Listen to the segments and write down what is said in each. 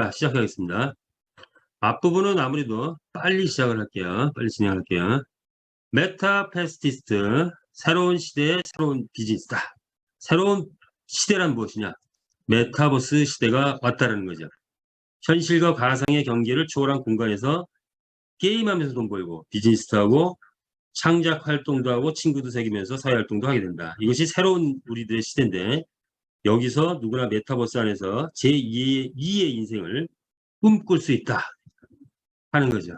자, 시작하겠습니다. 앞부분은 아무래도 빨리 시작을 할게요. 빨리 진행할게요. 메타페스티스트, 새로운 시대의 새로운 비즈니스다. 새로운 시대란 무엇이냐? 메타버스 시대가 왔다라는 거죠. 현실과 가상의 경계를 초월한 공간에서 게임하면서 돈 벌고 비즈니스도 하고 창작 활동도 하고 친구도 사귀면서 사회 활동도 하게 된다. 이것이 새로운 우리들의 시대인데 여기서 누구나 메타버스 안에서 제2의 인생을 꿈꿀 수 있다 하는 거죠.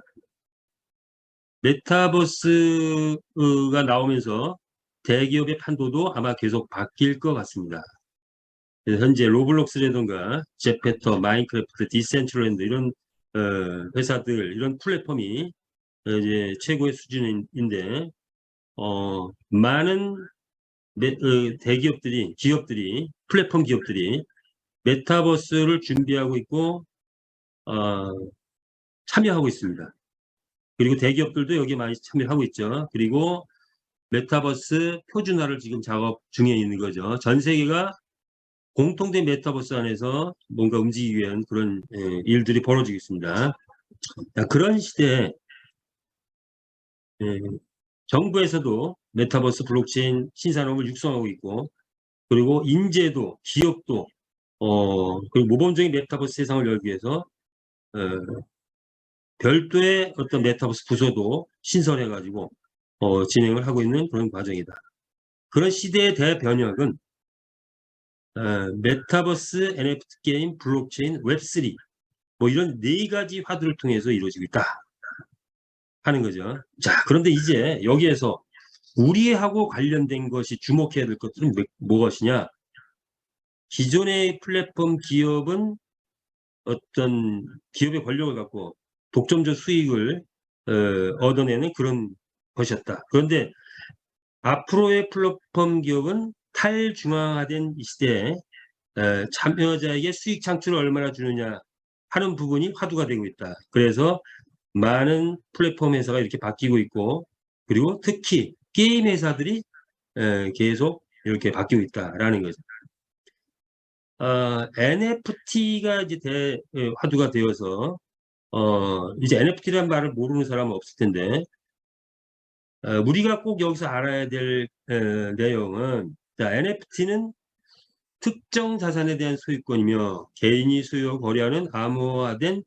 메타버스가 나오면서 대기업의 판도도 아마 계속 바뀔 것 같습니다. 현재 로블록스라든가 제페터, 마인크래프트, 디센트럴랜드 이런 회사들, 이런 플랫폼이 이제 최고의 수준인데 많은 대기업들이, 플랫폼 기업들이 메타버스를 준비하고 있고 참여하고 있습니다. 그리고 대기업들도 여기에 많이 참여하고 있죠. 그리고 메타버스 표준화를 지금 작업 중에 있는 거죠. 전 세계가 공통된 메타버스 안에서 뭔가 움직이기 위한 그런 일들이 벌어지고 있습니다. 그런 시대에 정부에서도 메타버스 블록체인 신산업을 육성하고 있고, 그리고 인재도 기업도 그리고 모범적인 메타버스 세상을 열기 위해서 별도의 어떤 메타버스 부서도 신설해가지고 진행을 하고 있는 그런 과정이다. 그런 시대의 대변혁은 메타버스, NFT 게임, 블록체인, 웹3 뭐 이런 네 가지 화두를 통해서 이루어지고 있다 하는 거죠. 자, 그런데 이제 여기에서 우리하고 관련된 것이 주목해야 될 것들은 무엇이냐? 기존의 플랫폼 기업은 어떤 기업의 권력을 갖고 독점적 수익을 얻어내는 그런 것이었다. 그런데 앞으로의 플랫폼 기업은 탈중앙화된 이 시대에 참여자에게 수익 창출을 얼마나 주느냐 하는 부분이 화두가 되고 있다. 그래서 많은 플랫폼 회사가 이렇게 바뀌고 있고, 그리고 특히 게임 회사들이 계속 이렇게 바뀌고 있다라는 거죠. NFT가 이제 화두가 되어서 이제 NFT라는 말을 모르는 사람은 없을 텐데 우리가 꼭 여기서 알아야 될 내용은, 자, NFT는 특정 자산에 대한 소유권이며 개인이 소유하고 거래하는 암호화된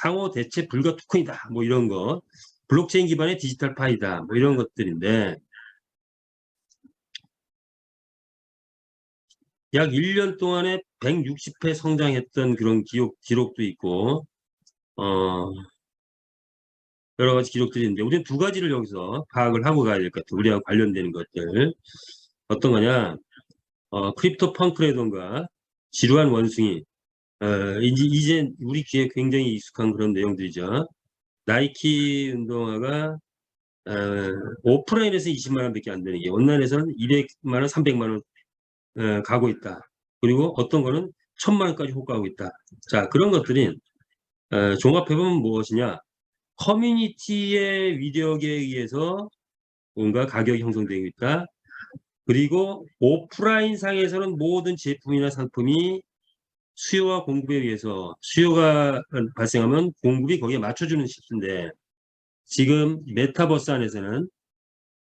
상호 대체 불가 토큰이다. 뭐 이런 거. 블록체인 기반의 디지털 파이다. 뭐 이런 것들인데 약 1년 동안에 160회 성장했던 그런 기록도 있고 여러 가지 기록들이 있는데 우리는 두 가지를 여기서 파악을 하고 가야 될 것 같아요. 우리하고 관련되는 것들. 어떤 거냐? 크립토 펑크라던가 지루한 원숭이, 이제 우리 귀에 굉장히 익숙한 그런 내용들이죠. 나이키 운동화가 오프라인에서 20만 원밖에 안 되는 게 온라인에서는 200만 원, 300만 원 가고 있다. 그리고 어떤 거는 1000만 원까지 호가하고 있다. 자, 그런 것들이 종합해보면 무엇이냐? 커뮤니티의 위력에 의해서 뭔가 가격이 형성되고 있다. 그리고 오프라인 상에서는 모든 제품이나 상품이 수요와 공급에 의해서 수요가 발생하면 공급이 거기에 맞춰주는 시기인데 지금 메타버스 안에서는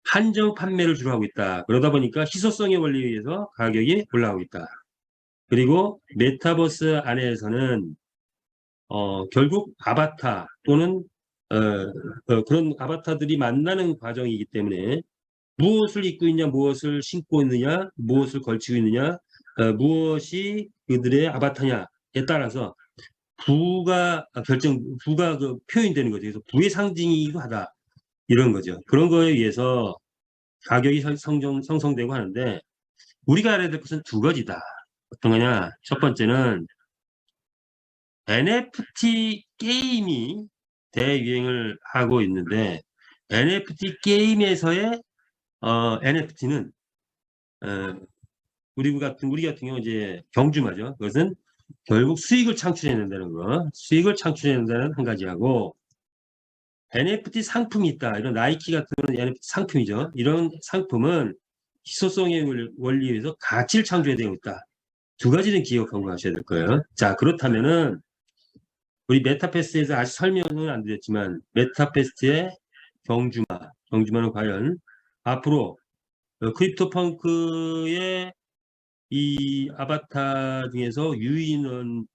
한정 판매를 주로 하고 있다. 그러다 보니까 희소성의 원리에 의해서 가격이 올라가고 있다. 그리고 메타버스 안에서는 결국 아바타 또는 그런 아바타들이 만나는 과정이기 때문에 무엇을 입고 있냐, 무엇을 신고 있느냐, 무엇을 걸치고 있느냐, 무엇이 그들의 아바타냐에 따라서 부가 그 표현되는 거죠. 그래서 부의 상징이기도 하다. 이런 거죠. 그런 거에 의해서 가격이 형성되고 하는데 우리가 알아야 될 것은 두 가지다. 어떤 거냐? 첫 번째는 NFT 게임이 대유행을 하고 있는데 NFT 게임에서의 NFT는 우리 같은 경우 이제 경주마죠. 그것은 결국 수익을 창출해낸다는 거, 수익을 창출해낸다는 한 가지하고 NFT 상품이 있다. 이런 나이키 같은 NFT 상품이죠. 이런 상품은 희소성의 원리에 의해서 가치를 창조해야 되고 있다. 두 가지는 기억하고 가셔야 될 거예요. 자, 그렇다면은 우리 메타패스트에서 아직 설명은 안 드렸지만 메타패스트의 경주마는 과연 앞으로 크립토펑크의 이 아바타 중에서 유인원,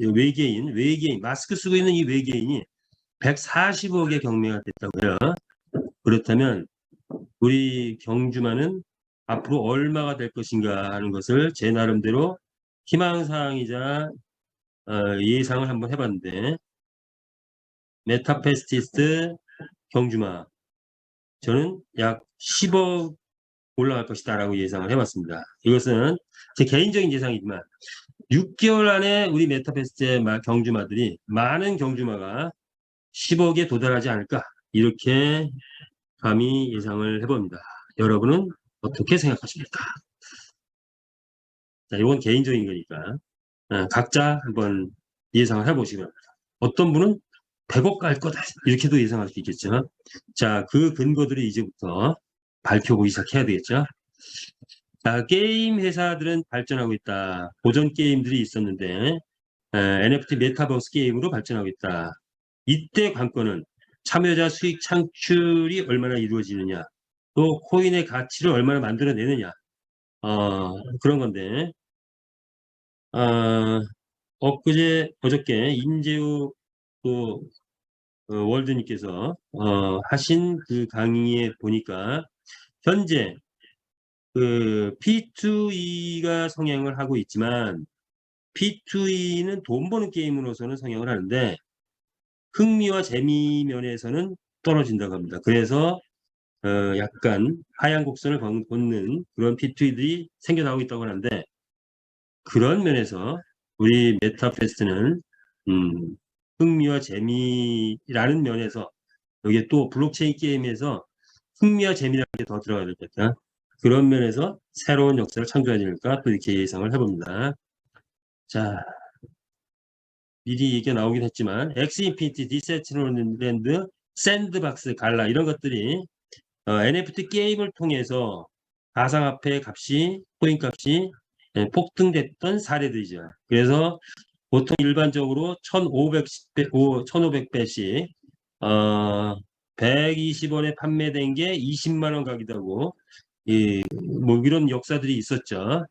외계인, 마스크 쓰고 있는 이 외계인이 140억의 경매가 됐다고 해요. 그렇다면 우리 경주마는 앞으로 얼마가 될 것인가 하는 것을 제 나름대로 희망사항이자 예상을 한번 해봤는데, 메타페스티스트 경주마 저는 약 10억 올라갈 것이다 라고 예상을 해봤습니다. 이것은 제 개인적인 예상이지만 6개월 안에 우리 메타페스트의 경주마들이, 많은 경주마가 10억에 도달하지 않을까, 이렇게 감히 예상을 해봅니다. 여러분은 어떻게 생각하십니까? 자, 이건 개인적인 거니까 각자 한번 예상을 해보시기 바랍니다. 어떤 분은 100억 갈 거다, 이렇게도 예상할 수 있겠죠. 자, 그 근거들을 이제부터 밝혀보기 시작해야 되겠죠. 자, 게임 회사들은 발전하고 있다. 고전 게임들이 있었는데 NFT 메타버스 게임으로 발전하고 있다. 이때 관건은 참여자 수익 창출이 얼마나 이루어지느냐, 또 코인의 가치를 얼마나 만들어내느냐, 그런 건데, 어저께 임재우 또 월드님께서 하신 그 강의에 보니까 현재 그 P2E가 성행을 하고 있지만, P2E는 돈 버는 게임으로서는 성행을 하는데 흥미와 재미 면에서는 떨어진다고 합니다. 그래서 약간 하향 곡선을 걷는 그런 P2E들이 생겨나고 있다고 하는데, 그런 면에서 우리 메타페스트는 흥미와 재미라는 면에서, 여기에 또 블록체인 게임에서 흥미와 재미라는 게 더 들어가야 되겠다. 그런 면에서 새로운 역사를 창조하지 않을까, 또 이렇게 예상을 해봅니다. 자, 미리 얘기가 나오긴 했지만 엑스인피니티, 디센트럴랜드, 샌드박스, 갈라, 이런 것들이 NFT 게임을 통해서 가상화폐 값이, 코인 값이 폭등됐던 사례들이죠. 그래서 보통 일반적으로 1500배씩 120원에 판매된 게 20만 원 가기도 하고, 뭐 이런 역사들이 있었죠.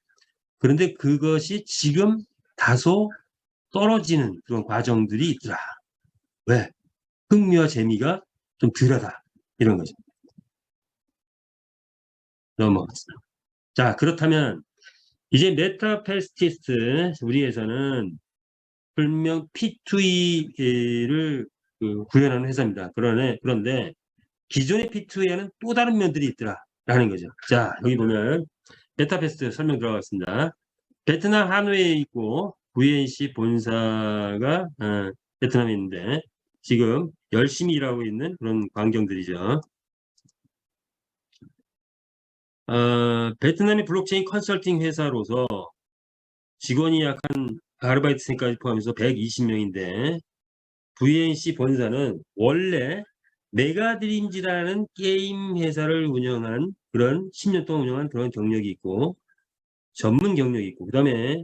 그런데 그것이 지금 다소 떨어지는 그런 과정들이 있더라. 왜? 흥미와 재미가 좀 덜하다, 이런 거죠. 넘어갔어요. 자, 그렇다면 이제 메타페스티스트 우리에서는 불명 P2E를 구현하는 회사입니다. 그런데 기존의 P2E에는 또 다른 면들이 있더라라는 거죠. 자, 여기 보면 메타페스트 설명 들어가겠습니다. 베트남 하노이에 있고 VNC 본사가 베트남에 있는데 지금 열심히 일하고 있는 그런 광경들이죠. 베트남의 블록체인 컨설팅 회사로서 직원이 약 한 아르바이트생까지 포함해서 120명인데, VNC 본사는 원래 메가드림즈라는 게임 회사를 운영한, 그런 10년 동안 운영한 그런 경력이 있고, 전문 경력이 있고, 그 다음에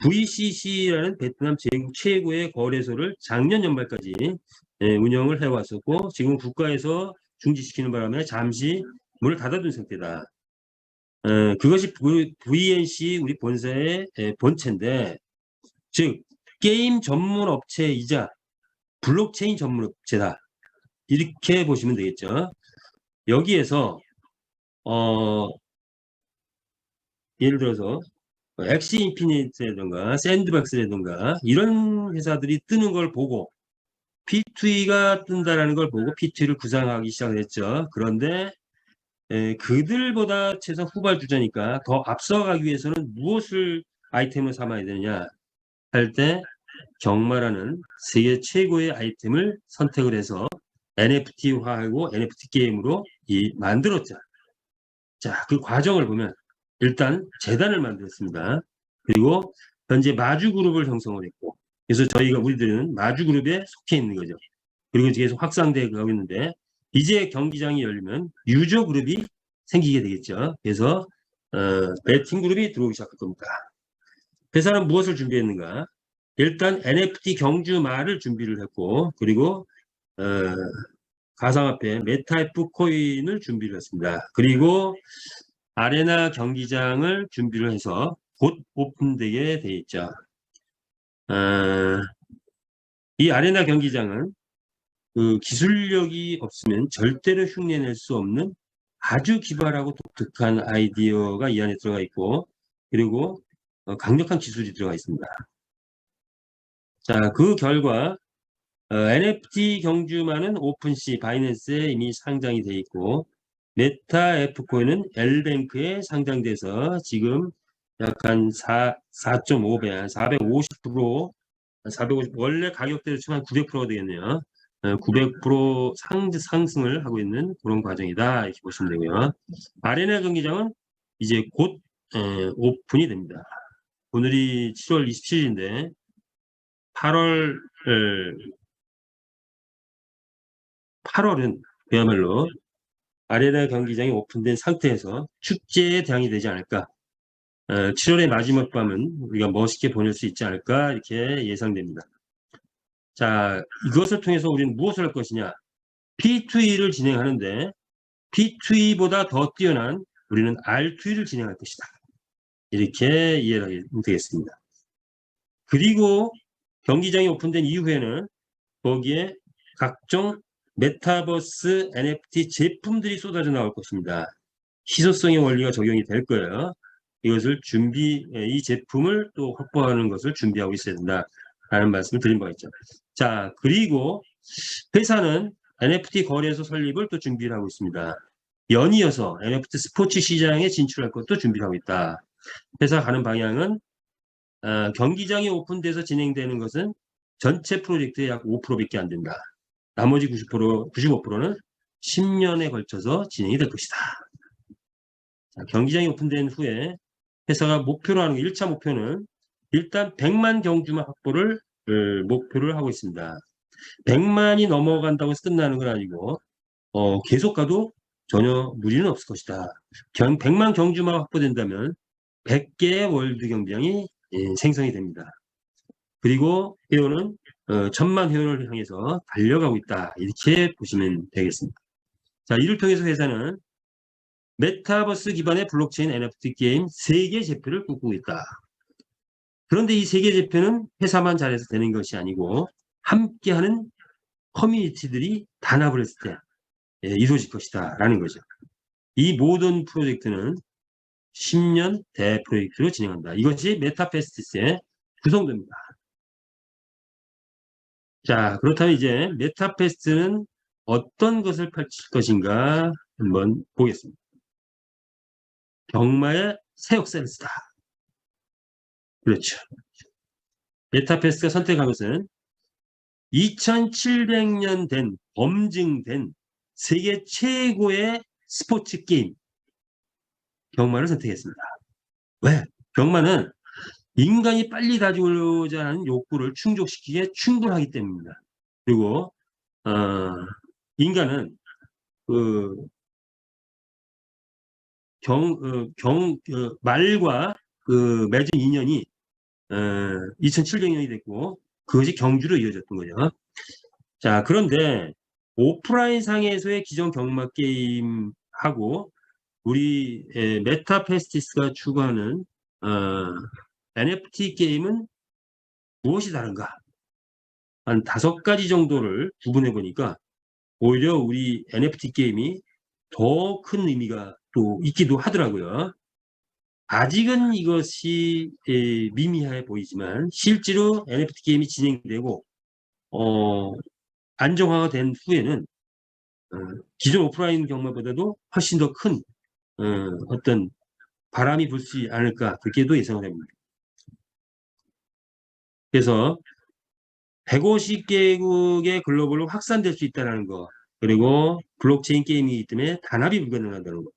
VCC라는 베트남 최고의 거래소를 작년 연말까지 운영을 해왔었고, 지금 국가에서 중지시키는 바람에 잠시 문을 닫아둔 상태다. 그것이 VNC 우리 본사의 본체인데, 즉 게임 전문 업체이자 블록체인 전문 업체다, 이렇게 보시면 되겠죠. 여기에서 예를 들어서 엑시 인피니트라든가 샌드박스라든가 이런 회사들이 뜨는 걸 보고 P2E가 뜬다라는 걸 보고 P2E를 구상하기 시작했죠. 그런데 그들보다 최소 후발주자니까 더 앞서가기 위해서는 무엇을 아이템을 삼아야 되느냐 할 때, 경마라는 세계 최고의 아이템을 선택을 해서 NFT화하고 NFT 게임으로 만들었죠. 자, 그 과정을 보면 일단 재단을 만들었습니다. 그리고 현재 마주그룹을 형성을 했고, 그래서 우리들은 마주그룹에 속해 있는 거죠. 그리고 계속 확산되어 가고 있는데, 이제 경기장이 열리면 유저그룹이 생기게 되겠죠. 그래서 배팅그룹이 들어오기 시작할 겁니다. 회사는 무엇을 준비했는가? 일단 NFT 경주마를 준비를 했고, 그리고 가상화폐 메타이프 코인을 준비를 했습니다. 그리고 아레나 경기장을 준비를 해서 곧 오픈되게 돼 있죠. 이 아레나 경기장은 그 기술력이 없으면 절대로 흉내낼 수 없는 아주 기발하고 독특한 아이디어가 이 안에 들어가 있고, 그리고 강력한 기술이 들어가 있습니다. 자, 그 결과 NFT 경주만은 오픈시 바이낸스에 이미 상장이 돼 있고, 메타 F코인은 L뱅크에 상장돼서 지금 약간 4.5배, 450%, 450, 원래 가격대로 치면 900%가 되겠네요. 900% 상승을 하고 있는 그런 과정이다. 이렇게 보시면 되고요. 아레나 경기장은 이제 곧 오픈이 됩니다. 오늘이 7월 27일인데 8월은 그야말로 아레나 경기장이 오픈된 상태에서 축제의 대항이 되지 않을까. 7월의 마지막 밤은 우리가 멋있게 보낼 수 있지 않을까 이렇게 예상됩니다. 자, 이것을 통해서 우리는 무엇을 할 것이냐? P2E를 진행하는데 P2E보다 더 뛰어난 우리는 R2E를 진행할 것이다. 이렇게 이해가 되겠습니다. 그리고 경기장이 오픈된 이후에는 거기에 각종 메타버스 NFT 제품들이 쏟아져 나올 것입니다. 희소성의 원리가 적용이 될 거예요. 이것을 이 제품을 또 확보하는 것을 준비하고 있어야 된다라는 말씀을 드린 바 있죠. 자, 그리고 회사는 NFT 거래소 설립을 또 준비를 하고 있습니다. 연이어서 NFT 스포츠 시장에 진출할 것도 준비를 하고 있다. 회사 가는 방향은 경기장이 오픈돼서 진행되는 것은 전체 프로젝트의 약 5%밖에 안 된다. 나머지 90%, 95%는 10년에 걸쳐서 진행이 될 것이다. 자, 경기장이 오픈된 후에 회사가 목표로 하는 1차 목표는 일단 100만 경주마 확보를 목표를 하고 있습니다. 100만이 넘어간다고 해서 끝나는 건 아니고 계속 가도 전혀 무리는 없을 것이다. 100만 경주마 확보된다면 100개의 월드 경기장이 생성이 됩니다. 그리고 회원은 1000만 회원을 향해서 달려가고 있다. 이렇게 보시면 되겠습니다. 자, 이를 통해서 회사는 메타버스 기반의 블록체인 NFT 게임 세계 제표를 꿈꾸고 있다. 그런데 이 세계 제표는 회사만 잘해서 되는 것이 아니고 함께하는 커뮤니티들이 단합을 했을 때 이루어질 것이다 라는 거죠. 이 모든 프로젝트는 10년 대프로젝트로 진행한다. 이것이 메타페스티스의 구성도입니다. 자, 그렇다면 이제 메타페스트는 어떤 것을 펼칠 것인가 한번 보겠습니다. 경마의 새 역사를 쓰다. 그렇죠. 메타페스트가 선택한 것은 2700년 된 검증된 세계 최고의 스포츠 게임 경마를 선택했습니다. 왜? 경마는 인간이 빨리 가지고자 하는 욕구를 충족시키기에 충분하기 때문입니다. 그리고 인간은 그 말과 그 맺은 인연이 2700년이 됐고 그것이 경주로 이어졌던 거죠. 자, 그런데 오프라인 상에서의 기존 경마 게임하고 우리 메타페스티스가 추구하는 NFT 게임은 무엇이 다른가? 한 5가지 정도를 구분해 보니까 오히려 우리 NFT 게임이 더 큰 의미가 또 있기도 하더라고요. 아직은 이것이 미미해 보이지만 실제로 NFT 게임이 진행되고 안정화가 된 후에는 기존 오프라인 경마보다도 훨씬 더 큰 어떤 바람이 불지 않을까 그렇게도 예상을 합니다. 그래서 150개국의 글로벌로 확산될 수 있다는 거, 그리고 블록체인 게임이기 때문에 단합이 불가능하다는 거,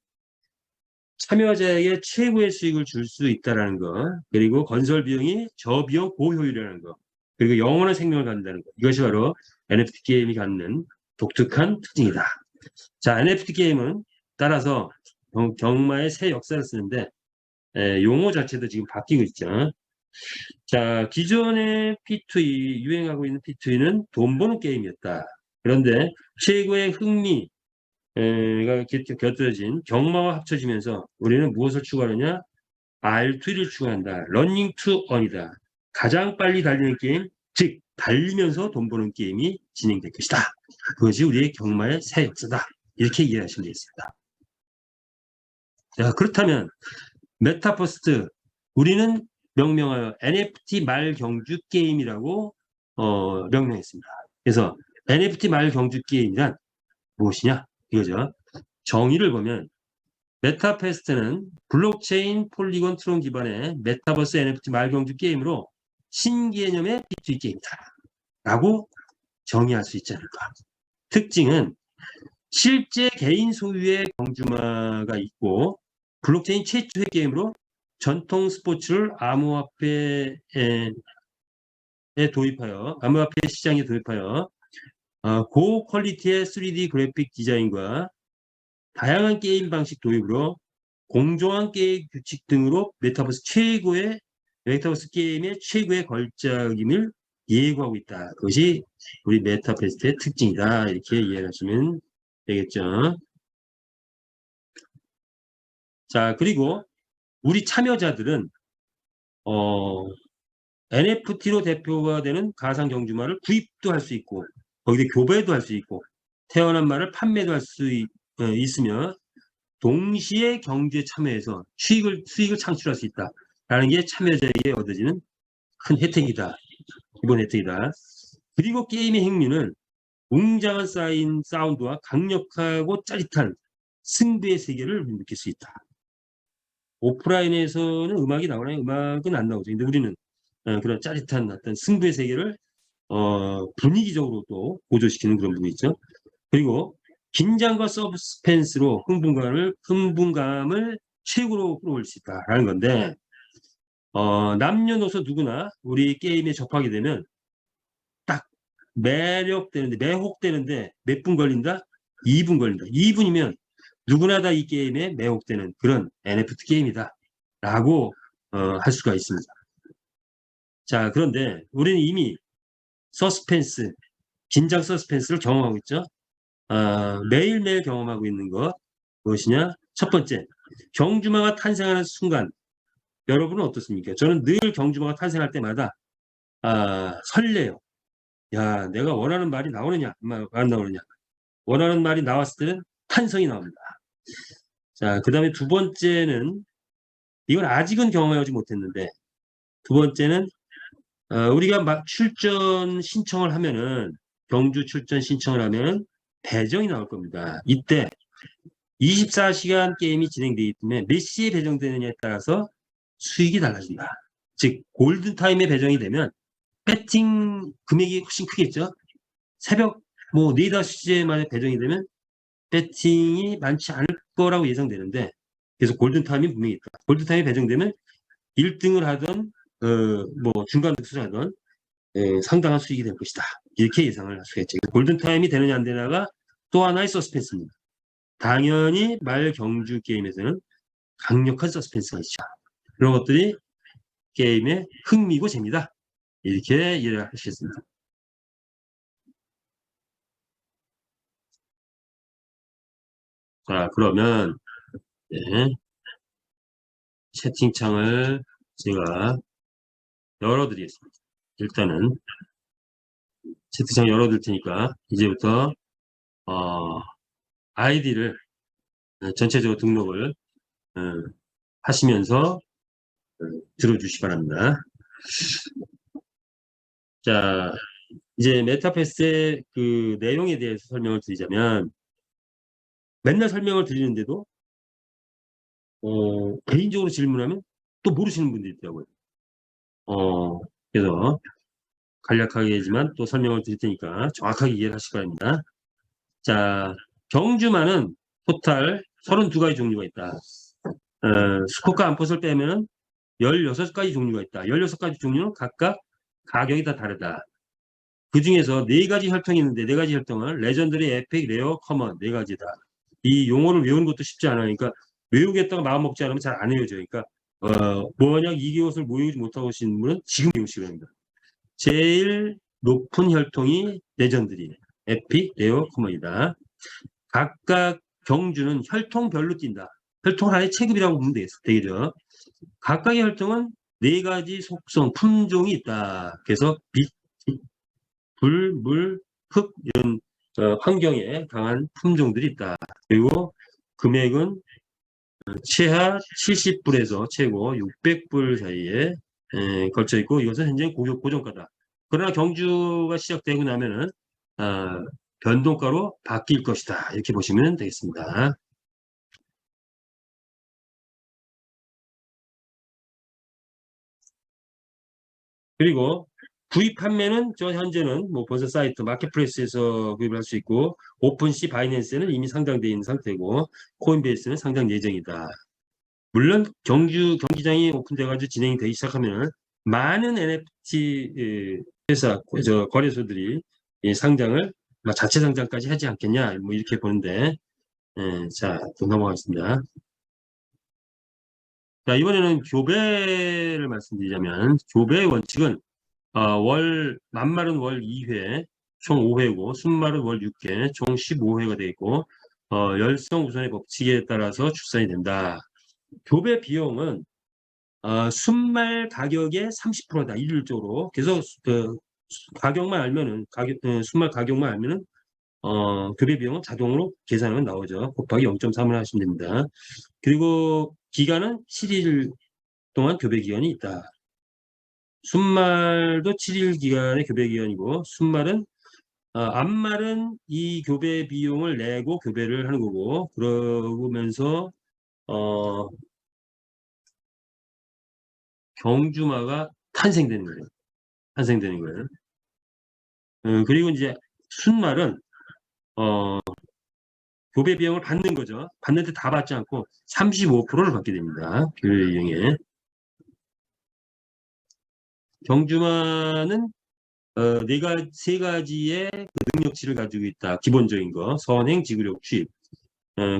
참여자에게 최고의 수익을 줄 수 있다는 거, 그리고 건설 비용이 저비용 고효율이라는 거, 그리고 영원한 생명을 갖는다는 거. 이것이 바로 NFT 게임이 갖는 독특한 특징이다. 자, NFT 게임은 따라서 경마의 새 역사를 쓰는데 용어 자체도 지금 바뀌고 있죠. 자, 기존의 P2E, 유행하고 있는 P2E는 돈 버는 게임이었다. 그런데 최고의 흥미가 곁들여진 경마와 합쳐지면서 우리는 무엇을 추구하느냐? R2를 추구한다. 러닝 투 언이다. 가장 빨리 달리는 게임, 즉 달리면서 돈 버는 게임이 진행될 것이다. 그것이 우리의 경마의 새 역사다. 이렇게 이해하시면 되겠습니다. 자, 그렇다면 메타버스트, 우리는 명명하여 NFT 말경주 게임이라고 명명했습니다. 그래서 NFT 말경주 게임이란 무엇이냐? 이거죠. 정의를 보면 메타페스트는 블록체인 폴리곤 트론 기반의 메타버스 NFT 말경주 게임으로 신개념의 B2B 게임이다. 라고 정의할 수 있지 않을까. 특징은 실제 개인 소유의 경주마가 있고 블록체인 최초의 게임으로 전통 스포츠를 암호화폐에 도입하여 암호화폐 시장에 도입하여 고퀄리티의 3D 그래픽 디자인과 다양한 게임 방식 도입으로 공정한 게임 규칙 등으로 메타버스 게임의 최고의 걸작임을 예고하고 있다. 그것이 우리 메타버스의 특징이다. 이렇게 이해하시면 되겠죠. 자, 그리고 우리 참여자들은 NFT로 대표가 되는 가상 경주마를 구입도 할 수 있고 거기에 교배도 할 수 있고 태어난 말을 판매도 할 수 있으며 동시에 경주에 참여해서 수익을 창출할 수 있다라는 게 참여자에게 얻어지는 큰 혜택이다. 기본 혜택이다. 그리고 게임의 행위는 웅장한 사운드와 강력하고 짜릿한 승부의 세계를 느낄 수 있다. 오프라인에서는 음악이 나오나요? 음악은 안 나오죠. 근데 우리는 그런 짜릿한 어떤 승부의 세계를 분위기적으로 또 고조시키는 그런 부분이 있죠. 그리고 긴장과 서스펜스로 흥분감을 최고로 끌어올 수 있다라는 건데 남녀노소 누구나 우리 게임에 접하게 되면 딱 매혹되는데 몇 분 걸린다? 2분 걸린다. 2분이면 누구나 다 이 게임에 매혹되는 그런 NFT 게임이다 라고 할 수가 있습니다. 자, 그런데 우리는 이미 서스펜스, 긴장 서스펜스를 경험하고 있죠. 매일매일 경험하고 있는 것 무엇이냐? 첫 번째, 경주마가 탄생하는 순간 여러분은 어떻습니까? 저는 늘 경주마가 탄생할 때마다 설레요. 야, 내가 원하는 말이 나오느냐 안 나오느냐. 원하는 말이 나왔을 때는 탄성이 나옵니다. 자, 그 다음에 두 번째는 이건 아직은 경험하지 못했는데 두 번째는 우리가 출전 신청을 하면은 경주 출전 신청을 하면 배정이 나올 겁니다. 이때 24시간 게임이 진행되기 때문에 몇 시에 배정되느냐에 따라서 수익이 달라진다. 즉 골든타임에 배정이 되면 배팅 금액이 훨씬 크겠죠. 새벽 4, 5시에 만에 배정이 되면 배팅이 많지 않을 거라고 예상되는데 그래서 골든타임이 분명히 있다. 골든타임에 배정되면 1등을 하던 중간 득수를 하던 상당한 수익이 될 것이다. 이렇게 예상을 할 수가 있죠. 골든타임이 되느냐 안 되느냐가 또 하나의 서스펜스입니다. 당연히 말 경주 게임에서는 강력한 서스펜스가 있죠. 그런 것들이 게임의 흥미고 재미다. 이렇게 이해를 하시겠습니다. 자, 그러면 네, 채팅창을 제가 열어드리겠습니다. 일단은 채팅창 열어둘 테니까 이제부터 아이디를 전체적으로 등록을 하시면서 들어주시기 바랍니다. 자, 이제 메타버스의 그 내용에 대해서 설명을 드리자면 맨날 설명을 드리는데도 개인적으로 질문하면 또 모르시는 분들이 있더라고요. 그래서 간략하게지만 또 설명을 드릴 테니까 정확하게 이해를 하시기 바랍니다. 자, 경주마는 토탈 32가지 종류가 있다. 스코카 암컷을 빼면 16가지 종류가 있다. 16가지 종류는 각각 가격이 다 다르다. 그 중에서 4가지 혈통이 있는데 4가지 혈통은 레전더리, 에픽, 레어, 커먼 4가지다. 이 용어를 외우는 것도 쉽지 않으니까 외우겠다고 마음 먹지 않으면 잘 안 외워져요. 그러니까 만약 2개월을 모이지 못하고 계신 분은 지금 배우시기 바랍니다. 제일 높은 혈통이 레전드리, 에픽, 레어, 커먼이다. 각각 경주는 혈통별로 뛴다. 혈통 하나의 체급이라고 보면 되겠죠. 각각의 혈통은 4가지 속성, 품종이 있다. 그래서 빛, 불, 물, 흙 이런 환경에 강한 품종들이 있다. 그리고 금액은 최하 70불에서 최고 600불 사이에 걸쳐 있고 이것은 현재 고정가다. 그러나 경주가 시작되고 나면은 변동가로 바뀔 것이다. 이렇게 보시면 되겠습니다. 그리고 구입 판매는 현재는 뭐 본사 사이트 마켓플레이스에서 구입을 할 수 있고 오픈시 바이낸스에는 이미 상장되어 있는 상태고 코인베이스는 상장 예정이다. 물론 경기장이 오픈돼가지고 진행이 되기 시작하면 많은 NFT 회사, 거래소들이 이 상장을 자체 상장까지 하지 않겠냐, 뭐 이렇게 보는데, 자, 또 넘어가겠습니다. 자, 이번에는 교배를 말씀드리자면, 교배의 원칙은 만말은 월 2회, 총 5회고, 순말은 월 6회, 총 15회가 되어 있고, 열성 우선의 법칙에 따라서 출산이 된다. 교배 비용은 순말 가격의 30%다. 일률적으로. 그래서 가격만 알면은 순말 가격만 알면은 교배 비용은 자동으로 계산하면 나오죠. 곱하기 0.3을 하시면 됩니다. 그리고 기간은 7일 동안 교배 기간이 있다. 순말도 7일 기간의 교배 기간이고 순말은 암말은 이 교배 비용을 내고 교배를 하는 거고 그러면서 경주마가 탄생되는 거예요. 탄생되는 거예요. 그리고 이제 순말은 교배 비용을 받는 거죠. 받는데 다 받지 않고 35%를 받게 됩니다. 교배 비용에. 경주마는 세 가지의 능력치를 가지고 있다. 기본적인 거, 선행, 지구력, 취입.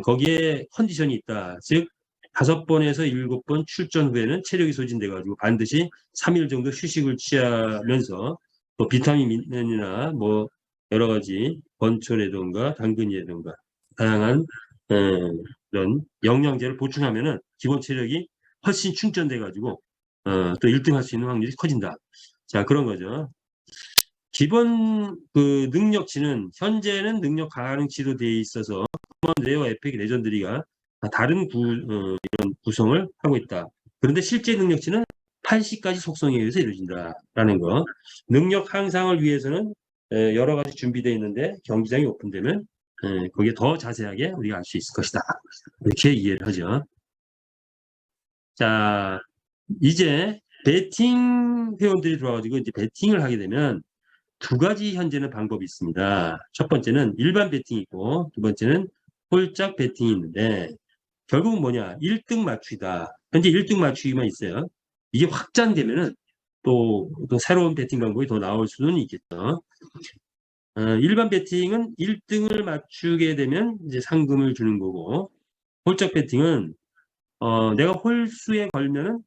거기에 컨디션이 있다. 즉 5번에서 7번 출전 후에는 체력이 소진돼 가지고 반드시 3일 정도 휴식을 취하면서 또 비타민이나 뭐 여러 가지 건초라든가 당근이라든가 다양한 이런 영양제를 보충하면은 기본 체력이 훨씬 충전돼 가지고 또 1등 할 수 있는 확률이 커진다. 자, 그런 거죠. 기본 그 능력치는 현재는 능력 가능치로 되어 있어서 레어 에픽 레전드리가 다른 이런 구성을 하고 있다. 그런데 실제 능력치는 80가지 속성에 의해서 이루어진다라는 거. 능력 향상을 위해서는 여러 가지 준비되어 있는데 경기장이 오픈되면 거기에 더 자세하게 우리가 알 수 있을 것이다. 이렇게 이해를 하죠. 자, 이제 베팅 회원들이 들어와가지고 이제 베팅을 하게 되면 2가지 현재는 방법이 있습니다. 첫 번째는 일반 베팅이 있고 두 번째는 홀짝 베팅이 있는데 결국은 뭐냐? 1등 맞추기다. 현재 1등 맞추기만 있어요. 이게 확장되면은 또 새로운 베팅 방법이 더 나올 수는 있겠죠. 일반 베팅은 1등을 맞추게 되면 이제 상금을 주는 거고 홀짝 베팅은 내가 홀수에 걸면은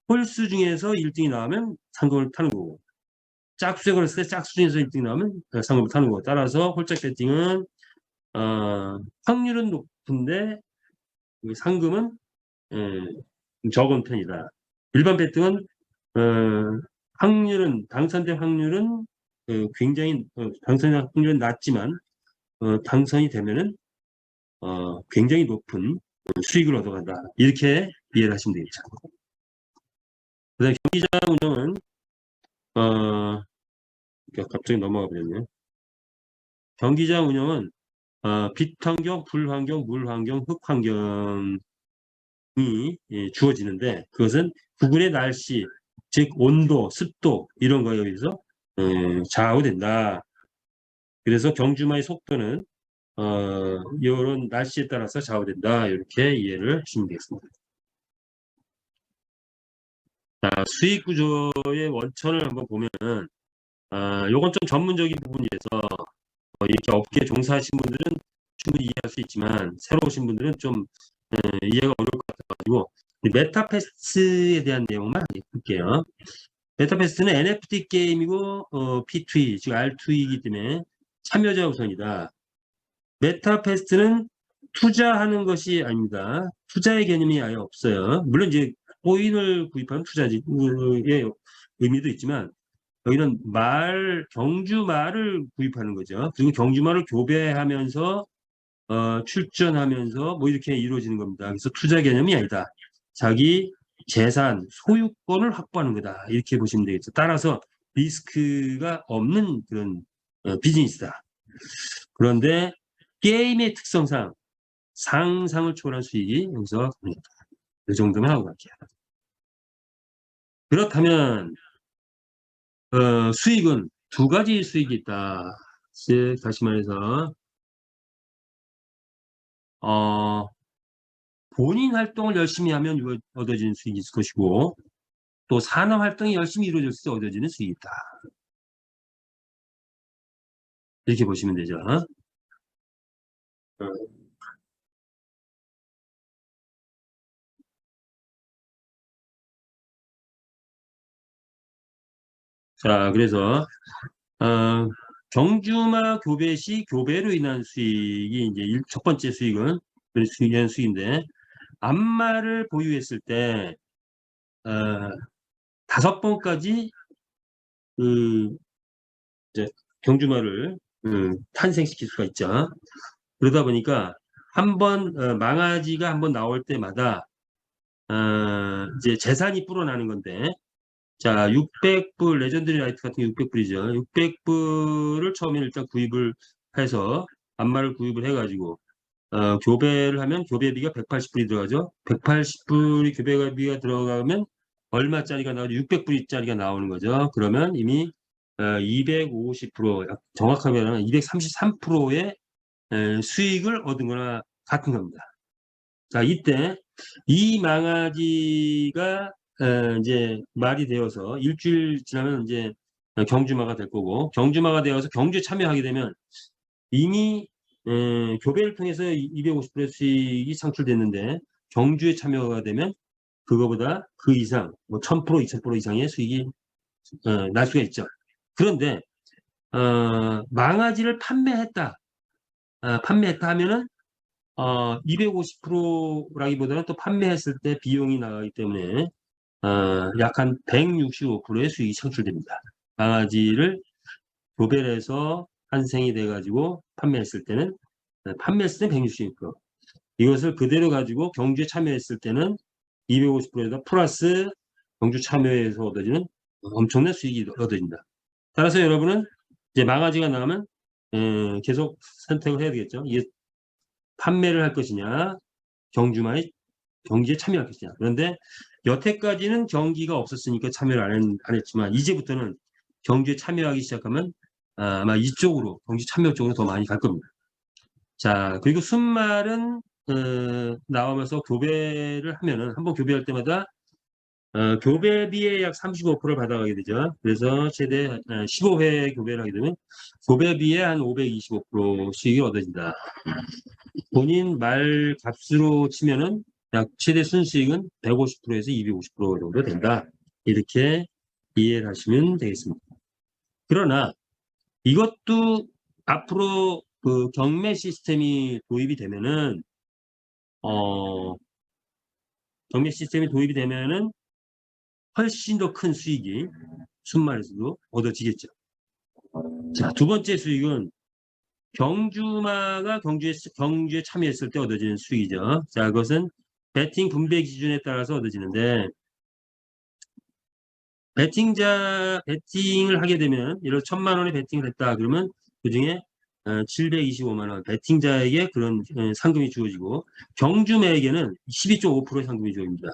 홀수 중에서 1등이 나오면 상금을 타는 거고 짝수에 걸었을 때 짝수 중에서 1등이 나오면 상금을 타는 거고 따라서 홀짝 베팅은 확률은 높은데 상금은 적은 편이다. 일반 베팅은 당선된 확률은 굉장히 당선된 확률은 낮지만 당선이 되면은 굉장히 높은 수익을 얻어간다. 이렇게 이해를 하시면 되겠죠. 그다음 경기장 운영은 갑자기 넘어가 버렸네요. 경기장 운영은 빛 환경, 불 환경, 물 환경, 흙 환경이 주어지는데 그것은 구글의 날씨, 즉 온도, 습도 이런 거에 의해서 좌우된다. 그래서 경주마의 속도는 이런 날씨에 따라서 좌우된다. 이렇게 이해를 하시면 되겠습니다. 자, 수익 구조의 원천을 한번 보면은 요건 좀 전문적인 부분이라서 이렇게 업계에 종사하신 분들은 충분히 이해할 수 있지만 새로 오신 분들은 좀 이해가 어려울 것 같아가지고 가지고 메타패스에 대한 내용만 볼게요. 메타패스는 NFT 게임이고 P2E, 즉 R2E이기 때문에 참여자 우선이다. 메타패스는 투자하는 것이 아닙니다. 투자의 개념이 아예 없어요. 물론 이제 코인을 구입하는 투자의 의미도 있지만 여기는 경주말을 구입하는 거죠. 그리고 경주말을 교배하면서 출전하면서 뭐 이렇게 이루어지는 겁니다. 그래서 투자 개념이 아니다. 자기 재산, 소유권을 확보하는 거다. 이렇게 보시면 되겠죠. 따라서 리스크가 없는 그런 비즈니스다. 그런데 게임의 특성상 상상을 초월한 수익이 여기서 이 정도만 하고 갈게요. 그렇다면 수익은 두 가지 수익이 있다. 다시 말해서 본인 활동을 열심히 하면 얻어지는 수익이 있을 것이고 또 산업 활동이 열심히 이루어졌을 때 얻어지는 수익이 있다. 이렇게 보시면 되죠. 자, 그래서 경주마 교배 시 교배로 인한 수익이 이제 첫 번째 수익은 수익은 수익인데 안마를 보유했을 때 5번까지 그 이제 경주마를 탄생시킬 수가 있죠. 그러다 보니까 한번 망아지가 한번 나올 때마다 이제 재산이 불어나는 건데 자 600불 레전드리 라이트 같은 게 600불이죠. 600불을 처음에 일단 구입을 해서 안마를 구입을 해가지고 교배를 하면 교배비가 180불이 들어가죠. 180불이 교배비가 들어가면 얼마짜리가 나오죠? 600불짜리가 나오는 거죠. 그러면 이미 250% 정확하게 말하면 233%의 수익을 얻은 거나 같은 겁니다. 자, 이때 이 망아지가 이제 말이 되어서 일주일 지나면 이제 경주마가 될 거고 경주마가 되어서 경주에 참여하게 되면 이미 교배를 통해서 250%의 수익이 창출됐는데 경주에 참여가 되면 그거보다 그 이상 뭐 1000%, 2000% 이상의 수익이 날 수가 있죠. 그런데 망아지를 판매했다 하면은 250%라기보다는 또 판매했을 때 비용이 나가기 때문에 약 한 165%의 수익이 창출됩니다. 망아지를 교배해서 환생이 돼가지고 판매했을 때는 165%. 이것을 그대로 가지고 경주에 참여했을 때는 250%에다 플러스 경주 참여에서 얻어지는 엄청난 수익이 얻어진다. 따라서 여러분은 이제 망아지가 나오면 계속 선택을 해야 되겠죠. 이게 판매를 할 것이냐, 경주에 참여할 것이냐. 그런데 여태까지는 경기가 없었으니까 참여를 안 했지만 이제부터는 경주에 참여하기 시작하면 아마 이쪽으로 경주 참여 쪽으로 더 많이 갈 겁니다. 자, 그리고 순말은 나오면서 교배를 하면은 한번 교배할 때마다 교배비의 약 35%를 받아가게 되죠. 그래서 최대 15회 교배를 하게 되면 교배비의 한 525% 수익이 얻어진다. 본인 말 값으로 치면은 약 최대 순수익은 150%에서 250% 정도 된다. 이렇게 이해를 하시면 되겠습니다. 그러나 이것도 앞으로 그 경매 시스템이 도입이 되면은 경매 시스템이 도입이 되면은 훨씬 더 큰 수익이 순말에서도 얻어지겠죠. 자, 두 번째 수익은 경주마가 경주에 참여했을 때 얻어지는 수익이죠. 자, 그것은 배팅 분배 기준에 따라서 얻어지는데 배팅을 하게 되면 예를 들어 1000만 원에 배팅을 했다 그러면 그중에 725만 원 배팅자에게 그런 상금이 주어지고 경주매에게는 12.5%의 상금이 주어집니다.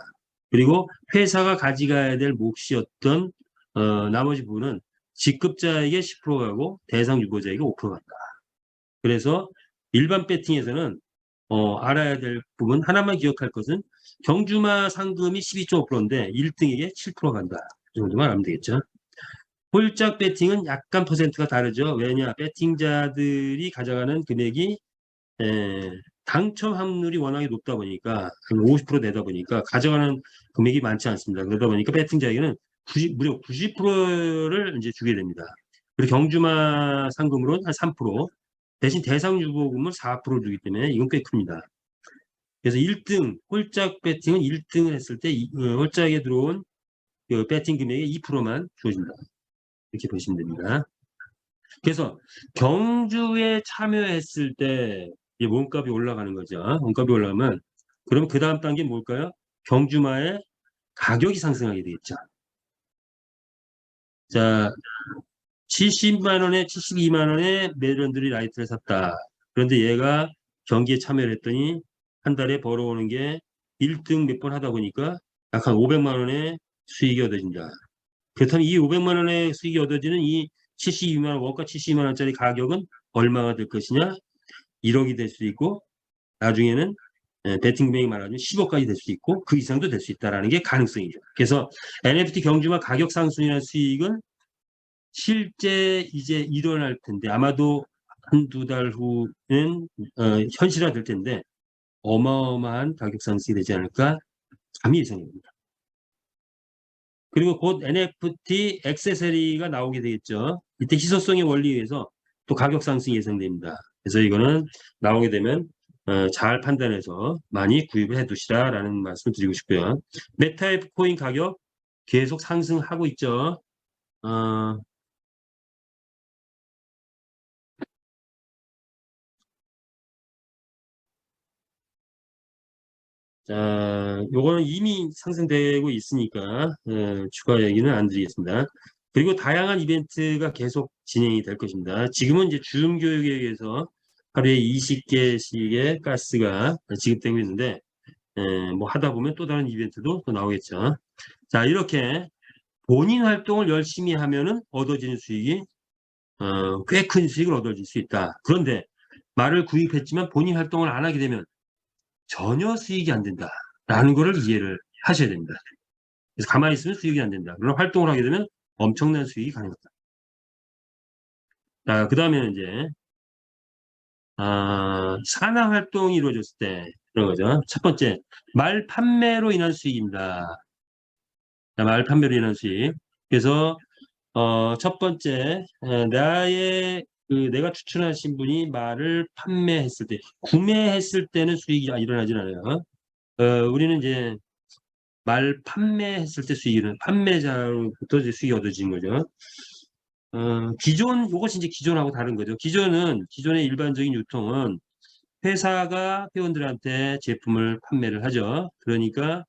그리고 회사가 가져가야 될 몫이었던 나머지 부분은 직급자에게 10% 가고 대상 유보자에게 5% 간다. 그래서 일반 배팅에서는 알아야 될 부분 하나만 기억할 것은 경주마 상금이 12.5%인데 1등에게 7% 간다. 이 정도만 알면 되겠죠. 홀짝 배팅은 약간 퍼센트가 다르죠. 왜냐? 배팅자들이 가져가는 금액이 당첨 확률이 워낙에 높다 보니까, 한 50% 되다 보니까, 가져가는 금액이 많지 않습니다. 그러다 보니까 배팅자에게는 무려 90%를 이제 주게 됩니다. 그리고 경주마 상금으로는 한 3%, 대신 대상 유보금을 4% 주기 때문에 이건 꽤 큽니다. 그래서 1등, 홀짝 배팅은 1등을 했을 때, 홀짝에 들어온 그 배팅 금액의 2%만 주어진다. 이렇게 보시면 됩니다. 그래서 경주에 참여했을 때 몸값이 올라가는 거죠. 몸값이 올라가면 그러면 그 다음 단계 뭘까요? 경주마의 가격이 상승하게 되겠죠. 자, 70만 원에 72만 원에 매런들이 라이트를 샀다. 그런데 얘가 경기에 참여를 했더니 한 달에 벌어오는 게 1등 몇 번 하다 보니까 약 한 500만 원의 수익이 얻어진다. 그렇다면 이 500만 원의 수익이 얻어지는 이 72만 원, 원가 72만 원짜리 가격은 얼마가 될 것이냐? 1억이 될 수 있고 나중에는 배팅 금액이 많아지면 10억까지 될 수 있고 그 이상도 될 수 있다는 게 가능성이죠. 그래서 NFT 경주마 가격 상승이라는 수익은 실제 이제 일어날 텐데 아마도 한두 달 후는 현실화 될 텐데 어마어마한 가격 상승이 되지 않을까 감히 예상됩니다. 그리고 곧 NFT 액세서리가 나오게 되겠죠. 이때 희소성의 원리에 의해서 또 가격 상승이 예상됩니다. 그래서 이거는 나오게 되면 잘 판단해서 많이 구입을 해 두시라라는 말씀을 드리고 싶고요. 메타의 코인 가격 계속 상승하고 있죠. 어, 자, 요거는 이미 상승되고 있으니까 추가 얘기는 안 드리겠습니다. 그리고 다양한 이벤트가 계속 진행이 될 것입니다. 지금은 이제 줌 교육에 의해서 하루에 20개씩의 가스가 지급되고 있는데 뭐 하다 보면 또 다른 이벤트도 또 나오겠죠. 자, 이렇게 본인 활동을 열심히 하면은 얻어지는 수익이 꽤 큰 수익을 얻어질 수 있다. 그런데 말을 구입했지만 본인 활동을 안 하게 되면 전혀 수익이 안 된다. 라는 거를 이해를 하셔야 됩니다. 그래서 가만히 있으면 수익이 안 된다. 그럼 활동을 하게 되면 엄청난 수익이 가능하다. 자, 그 다음에는 이제, 산화 활동이 이루어졌을 때, 그런 거죠. 첫 번째, 말 판매로 인한 수익입니다. 자, 말 판매로 인한 수익. 그래서, 첫 번째, 내가 추천하신 분이 말을 판매했을 때, 구매했을 때는 수익이 일어나진 않아요. 우리는 이제 말 판매했을 때 수익은 판매자로부터 이제 수익이 얻어지는 거죠. 요것이 이제 기존하고 다른 거죠. 기존의 일반적인 유통은 회사가 회원들한테 제품을 판매를 하죠. 그러니까,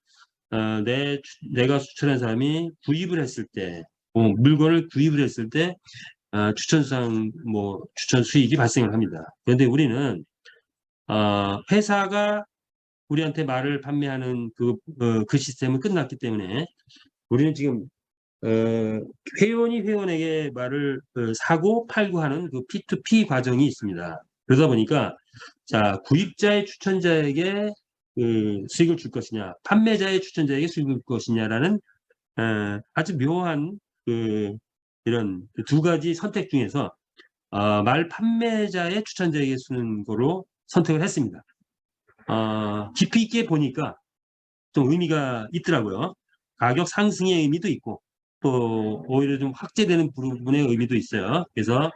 내가 추천한 사람이 구입을 했을 때, 물건을 구입을 했을 때, 추천 수익이 발생을 합니다. 그런데 우리는, 회사가 우리한테 말을 판매하는 그 시스템은 끝났기 때문에 우리는 지금 어, 회원이 회원에게 말을 사고 팔고 하는 그 P2P 과정이 있습니다. 그러다 보니까 자 구입자의 추천자에게 수익을 줄 것이냐, 판매자의 추천자에게 수익을 줄 것이냐라는 아주 묘한 이런 두 가지 선택 중에서 말 판매자의 추천자에게 쓰는 거로 선택을 했습니다. 깊이 있게 보니까 좀 의미가 있더라고요. 가격 상승의 의미도 있고 또 오히려 좀 확대되는 부분의 의미도 있어요. 그래서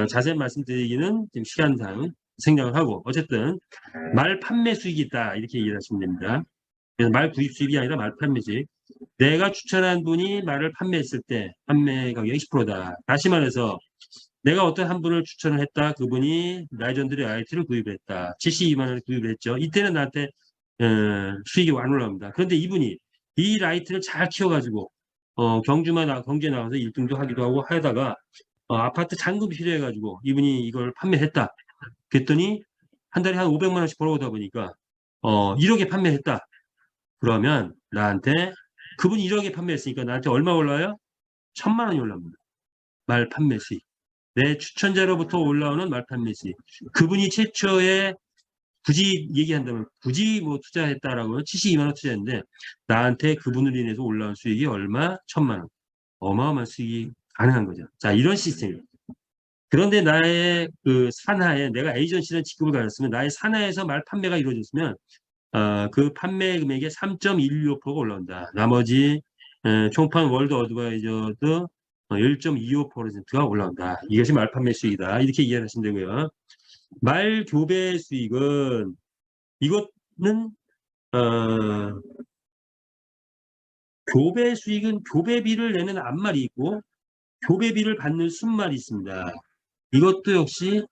자세히 말씀드리기는 지금 시간상 생략을 하고 어쨌든 말 판매 수익이 있다 이렇게 이해하시면 됩니다. 그래서 말 구입 수익이 아니라 말 판매 수익. 내가 추천한 분이 말을 판매했을 때 판매 가격이 20%다. 다시 말해서 내가 어떤 한 분을 추천을 했다. 그분이 라이전들의 IT를 구입을 했다. 72만 원을 구입을 했죠. 이때는 나한테 수익이 안 올라옵니다. 그런데 이분이 이 라이트를 잘 키워가지고 경주에 나가서 1등도 하기도 하고 하다가 아파트 잔금이 필요해가지고 이분이 이걸 판매했다. 그랬더니 한 달에 한 500만 원씩 벌어오다 보니까 1억에 판매했다. 그러면 나한테 그분이 1억에 판매했으니까 나한테 얼마 올라요? 1000만 원이 올라옵니다. 말 판매 수익. 내 추천자로부터 올라오는 말 판매 수익. 그분이 최초에 굳이 얘기한다면 굳이 뭐 투자했다라고 72만 원 투자했는데 나한테 그분으로 인해서 올라온 수익이 얼마? 1000만 원. 어마어마한 수익이 가능한 거죠. 자, 이런 시스템입니다. 그런데 나의 그 산하에 내가 에이전시라는 직급을 가졌으면 나의 산하에서 말 판매가 이루어졌으면 그 판매 금액의 3.125%가 올라온다. 나머지 총판 월드 어드바이저도 1.25%가 올라온다. 이것이 말 판매 수익이다. 이렇게 이해하시면 되고요. 말 교배 수익은 이것은 교배 수익은 교배비를 내는 암말이 있고 교배비를 받는 순말이 있습니다. 이것도 역시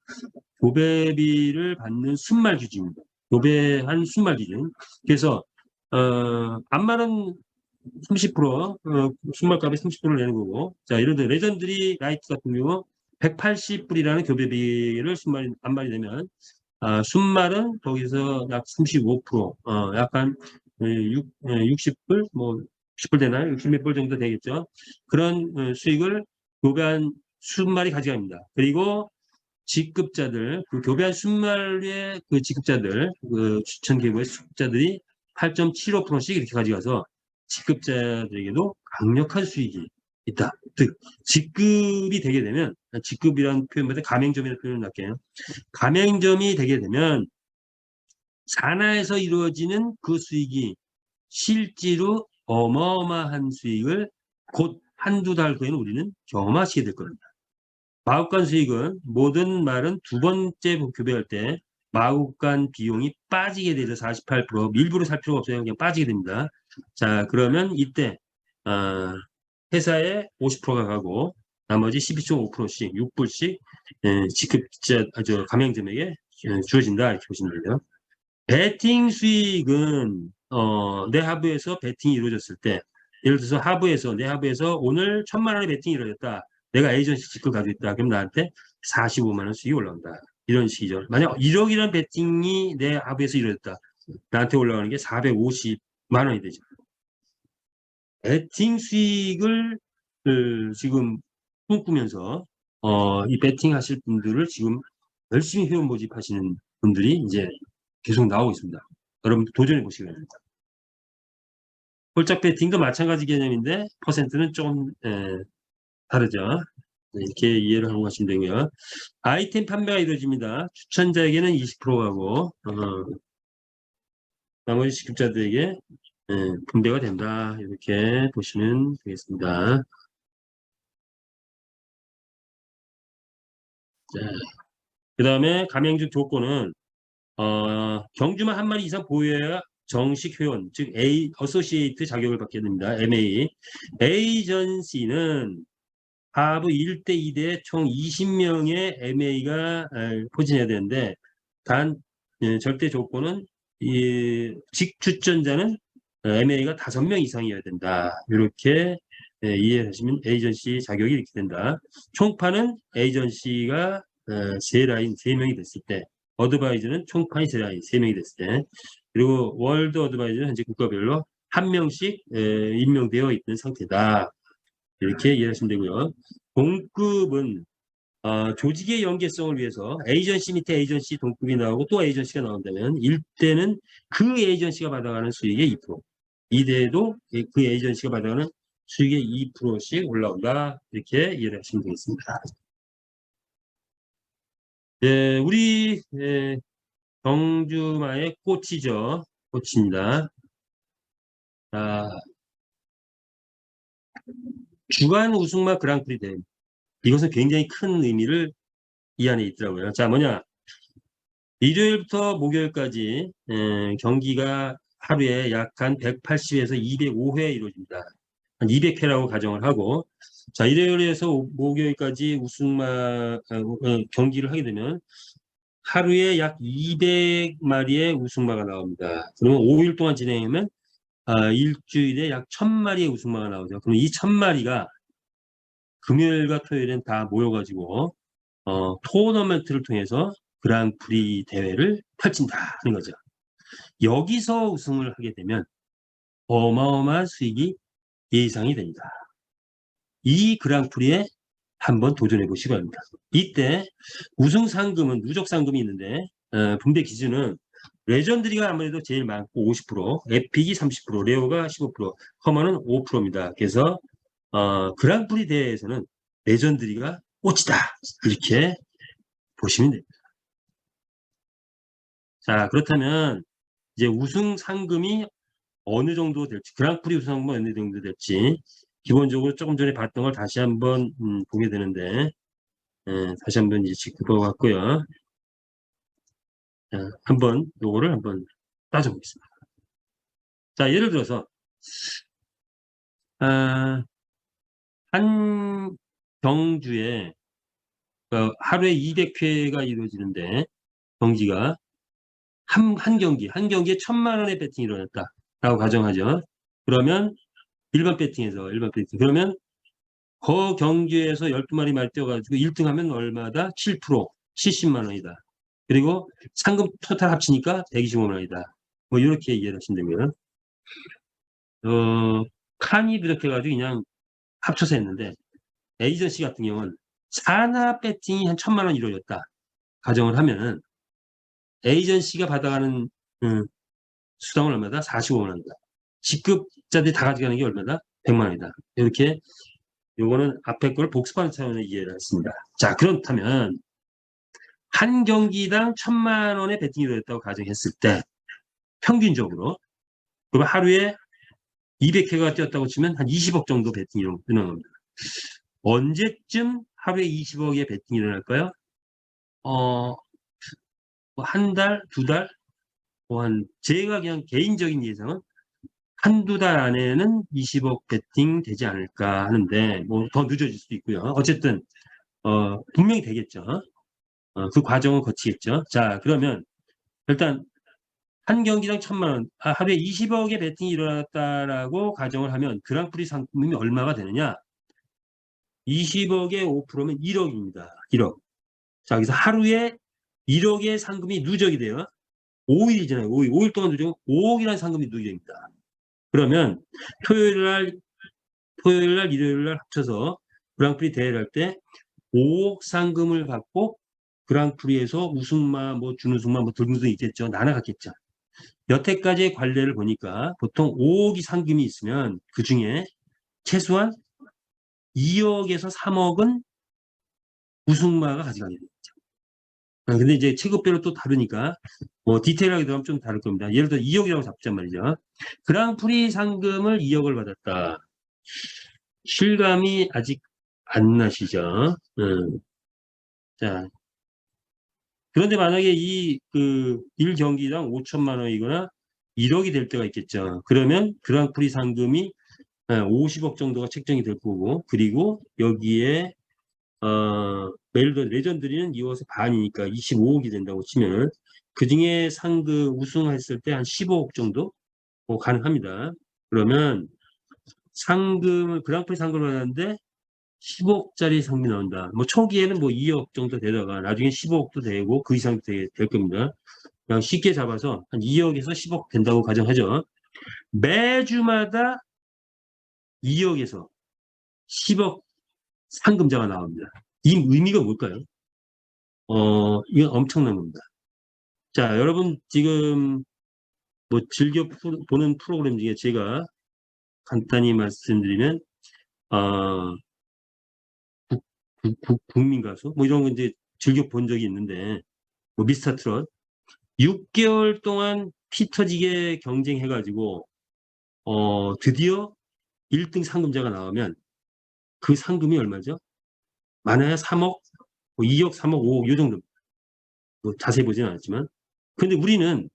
교배비를 받는 순말 기준입니다. 교배한 순말 기준. 그래서 암말은 30%, 순말값에 30%를 내는 거고, 자, 예를 들어 레전드리 라이트 같은 경우 180불이라는 교배비를 암말이 되면 순말은 거기서 약 35%, 약간 60불, 뭐 60불 되나요? 60몇 불 정도 되겠죠. 그런 수익을 교배한 순말이 가져갑니다. 그리고 직급자들, 그 교배한 순말의 그 직급자들, 그 추천 계보의 직급자들이 8.75%씩 이렇게 가져가서 직급자들에게도 강력한 수익이 있다. 즉, 직급이 되게 되면, 직급이라는 표현보다 가맹점이라는 표현을 할게요. 가맹점이 되게 되면 산하에서 이루어지는 그 수익이 실제로 어마어마한 수익을 곧 한두 달 후에는 우리는 경험하시게 될 겁니다. 마구간 수익은 모든 말은 두 번째 교배할 때 마구간 비용이 빠지게 되죠. 48%. 일부러 살 필요가 없어요. 그냥 빠지게 됩니다. 자, 그러면 이때 회사에 50%가 가고 나머지 12.5%씩 6불씩 직급자 가맹점에게 주어진다 이렇게 보시면 돼요. 베팅 수익은 내 하부에서 베팅이 이루어졌을 때 예를 들어서 내 하부에서 오늘 1,000만 원의 베팅이 이루어졌다. 내가 에이전시 직급을 가지고 있다. 그럼 나한테 45만 원 수익이 올라온다. 이런 식이죠. 만약 1억이라는 베팅이 내 하부에서 이루어졌다. 나한테 올라가는 게 450만 원이 되죠. 베팅 수익을 지금 꿈꾸면서 이 베팅 하실 분들을 지금 열심히 회원 모집하시는 분들이 이제 계속 나오고 있습니다. 여러분 도전해 보시기 바랍니다. 홀짝 베팅도 마찬가지 개념인데 퍼센트는 조금 다르죠. 이렇게 이해를 하고 가시면 되고요. 아이템 판매가 이루어집니다. 추천자에게는 20%하고 나머지 직급자들에게 분배가 된다. 이렇게 보시면 되겠습니다. 그 다음에 가맹주 조건은 경주만 한 마리 이상 보유해야 정식 회원, 즉 어소시에이트 자격을 받게 됩니다. MA. 에이전시는 하부 1대 2대 총 20명의 MA가 포진해야 되는데 단 절대 조건은 직추천자는 MA가 5명 이상이어야 된다. 이렇게 이해하시면 에이전시 자격이 이렇게 된다. 총판은 에이전시가 세 라인 3명이 됐을 때 어드바이저는 총판이 3라인 3명이 됐을 때 그리고 월드 어드바이저는 현재 국가별로 1명씩 임명되어 있는 상태다. 이렇게 이해하시면 되고요. 동급은 조직의 연계성을 위해서 에이전시 밑에 에이전시 동급이 나오고 또 에이전시가 나온다면 1대는 그 에이전시가 받아가는 수익의 2%, 2대에도 그 에이전시가 받아가는 수익의 2%씩 올라온다. 이렇게 이해를 하시면 되겠습니다. 우리 경주마의 꽃이죠. 꽃입니다. 주간 우승마 그랑프리 대회. 이것은 굉장히 큰 의미를 이 안에 있더라고요. 자, 뭐냐. 일요일부터 목요일까지 경기가 하루에 약 한 180에서 205회 이루어집니다. 한 200회라고 가정을 하고 자 일요일에서 목요일까지 우승마 경기를 하게 되면 하루에 약 200마리의 우승마가 나옵니다. 그러면 5일 동안 진행하면 일주일에 약 1,000마리의 우승마가 나오죠. 그럼 이 1,000마리가 금요일과 토요일엔 다 모여가지고 토너먼트를 통해서 그랑프리 대회를 펼친다는 거죠. 여기서 우승을 하게 되면 어마어마한 수익이 예상이 됩니다. 이 그랑프리에 한번 도전해 보시기 바랍니다. 이때 우승 상금은 누적 상금이 있는데 분배 기준은 레전드리가 아무래도 제일 많고 50%, 에픽이 30%, 레오가 15%, 커먼은 5%입니다. 그래서 그랑프리 대회에서는 레전드리가 꽃이다. 이렇게 보시면 됩니다. 자, 그렇다면 이제 우승 상금이 어느 정도 될지, 그랑프리 우승 상금은 어느 정도 될지, 기본적으로 조금 전에 봤던 걸 다시 한번 보게 되는데, 다시 한번 이제 짚어봤고요. 자, 한번 요거를 한번 따져보겠습니다. 자, 예를 들어서 아, 한 경주에 하루에 200회가 이루어지는데 경기가 한 경기에 1,000만 원의 배팅이 일어났다라고 가정하죠. 그러면 일반 배팅. 그러면 그 경기에서 12마리 말 뛰어가지고 1등 하면 얼마다? 7%, 70만 원이다. 그리고 상금 토탈 합치니까 125만 원이다. 뭐 이렇게 이해를 하신다면 칸이 이렇게 해가지고 그냥 합쳐서 했는데 에이전시 같은 경우는 산하 배팅이 한 1,000만 원 이루어졌다. 가정을 하면은 에이전시가 받아가는 수당은 얼마다? 45만 원이다. 직급자들이 다 가져가는 게 얼마다? 100만 원이다. 이렇게 요거는 앞에 걸 복습하는 차원의 이해를 했습니다. 자, 그렇다면 한 경기당 1,000만 원의 배팅이 이루어졌다고 가정했을 때 평균적으로 그럼 하루에 200회가 뛰었다고 치면 한 20억 정도 배팅이 일어나는 겁니다. 언제쯤 하루에 20억의 배팅이 일어날까요? 한 달, 두 달, 제가 그냥 개인적인 예상은 한두 달 안에는 20억 배팅 되지 않을까 하는데, 뭐 더 늦어질 수도 있고요. 어쨌든, 분명히 되겠죠. 그 과정을 거치겠죠. 자, 그러면 일단 한 경기당 1,000만 원, 하루에 20억의 배팅이 일어났다라고 가정을 하면 그랑프리 상품이 얼마가 되느냐? 20억의 5%면 1억입니다. 1억. 자, 여기서 하루에 1억의 상금이 누적이 돼요. 5일이잖아요. 5일. 5일 동안 누적 5억이라는 상금이 누적입니다. 그러면 토요일 날, 일요일 날 합쳐서 그랑프리 대회를 할 때 5억 상금을 받고 그랑프리에서 우승마, 뭐 준우승마, 뭐 등등 있겠죠. 나눠갔겠죠. 여태까지의 관례를 보니까 보통 5억이 상금이 있으면 그 중에 최소한 2억에서 3억은 우승마가 가져가게 돼요. 근데 이제 체급별로 또 다르니까 뭐 디테일하게 들어가면 좀 다를 겁니다. 예를 들어 2억이라고 잡자 말이죠. 그랑프리 상금을 2억을 받았다. 실감이 아직 안 나시죠? 자, 그런데 만약에 그 1경기당 5천만 원이거나 1억이 될 때가 있겠죠. 그러면 그랑프리 상금이 50억 정도가 책정이 될 거고, 그리고 여기에 예를 들어 레전드리는 2억에서 반이니까 25억이 된다고 치면 그 중에 상금 우승했을 때 한 15억 정도 가능합니다. 그러면 그랑프리 상금을 하는데 10억짜리 상금이 나온다. 뭐 초기에는 뭐 2억 정도 되다가 나중에 15억도 되고 그 이상도 될 겁니다. 그냥 쉽게 잡아서 한 2억에서 10억 된다고 가정하죠. 매주마다 2억에서 10억 상금자가 나옵니다. 이 의미가 뭘까요? 이건 엄청난 겁니다. 자, 여러분 지금 뭐 보는 프로그램 중에 제가 간단히 말씀드리면 어, 국민 가수 뭐 이런 거 이제 즐겨 본 적이 있는데 뭐 미스터 트롯 6개월 동안 피 터지게 경쟁해가지고 드디어 1등 상금자가 나오면 그 상금이 얼마죠? 많아야 3억, 뭐 2억, 3억, 5억 요 정도. 뭐 자세히 보진 않았지만. 근데 우리는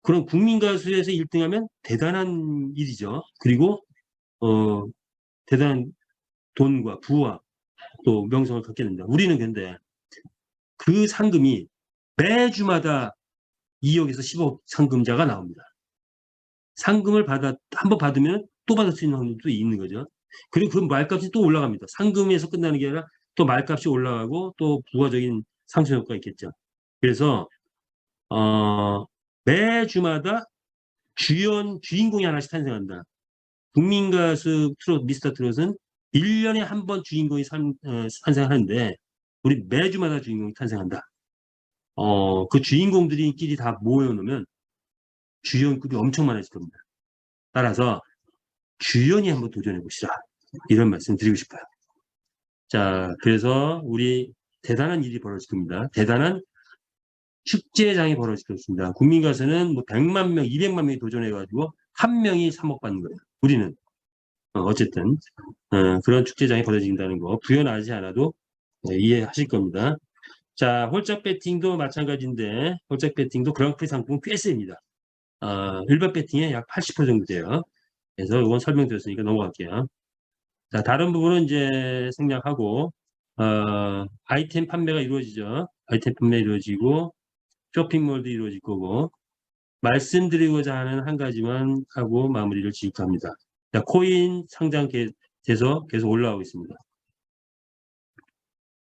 그런 국민 가수에서 1등하면 대단한 일이죠. 그리고 어, 대단한 돈과 부와 또 명성을 갖게 된다. 우리는 근데 그 상금이 매주마다 2억에서 10억 상금자가 나옵니다. 상금을 한 번 받으면 또 받을 수 있는 확률도 있는 거죠. 그리고 그 말값이 또 올라갑니다. 상금에서 끝나는 게 아니라 또 말값이 올라가고 또 부가적인 상승 효과가 있겠죠. 그래서 매주마다 주인공이 하나씩 탄생한다. 국민 가수 미스터 트롯은 1년에 한 번 주인공이 탄생하는데 우리 매주마다 주인공이 탄생한다. 그 주인공들끼리 다 모여놓으면 주연급이 엄청 많아질 겁니다. 따라서 주연이 한번 도전해 보시라. 이런 말씀 드리고 싶어요. 자, 그래서 우리 대단한 일이 벌어질 겁니다. 대단한 축제장이 벌어질 것입니다. 국민가서는 뭐 100만 명, 200만 명이 도전해가지고 한 명이 3억 받는 거예요. 우리는 어쨌든 그런 축제장이 벌어진다는 거 부연하지 않아도 이해하실 겁니다. 자, 홀짝 배팅도 마찬가지인데 홀짝 배팅도 그랑프리 상품은 꽤 셉니다. 일반 배팅에 약 80% 정도 돼요. 그래서 이건 설명드렸으니까 넘어갈게요. 자, 다른 부분은 이제 생략하고 아이템 판매가 이루어지죠. 아이템 판매 이루어지고 쇼핑몰도 이루어질 거고 말씀드리고자 하는 한 가지만 하고 마무리를 지을까 합니다. 자, 코인 상장돼서 계속 올라가고 있습니다.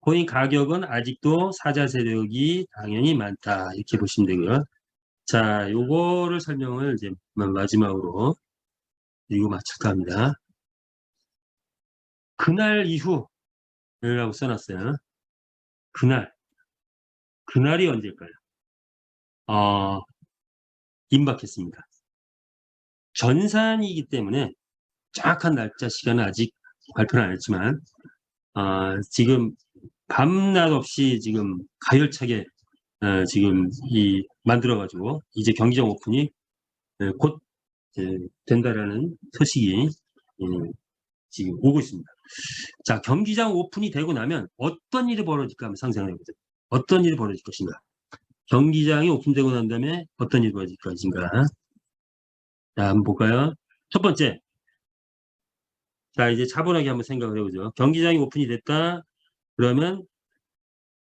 코인 가격은 아직도 사자 세력이 당연히 많다. 이렇게 보시면 되고요. 자, 요거를 설명을 이제 마지막으로 이거 마칠까 합니다. 그날 이후라고 써놨어요. 그날이 언제일까요? 임박했습니다. 전산이기 때문에 정확한 날짜 시간은 아직 발표는 안 했지만 지금 밤낮 없이 지금 가열차게 지금 만들어가지고 이제 경기장 오픈이 곧 된다라는 소식이 지금 오고 있습니다. 자, 경기장 오픈이 되고 나면 어떤 일이 벌어질까 한번 상상해 보세요. 어떤 일이 벌어질 것인가? 경기장이 오픈되고 난 다음에 어떤 일이 벌어질 것인가? 자, 한번 볼까요? 첫 번째, 자, 이제 차분하게 한번 생각을 해보죠. 경기장이 오픈이 됐다. 그러면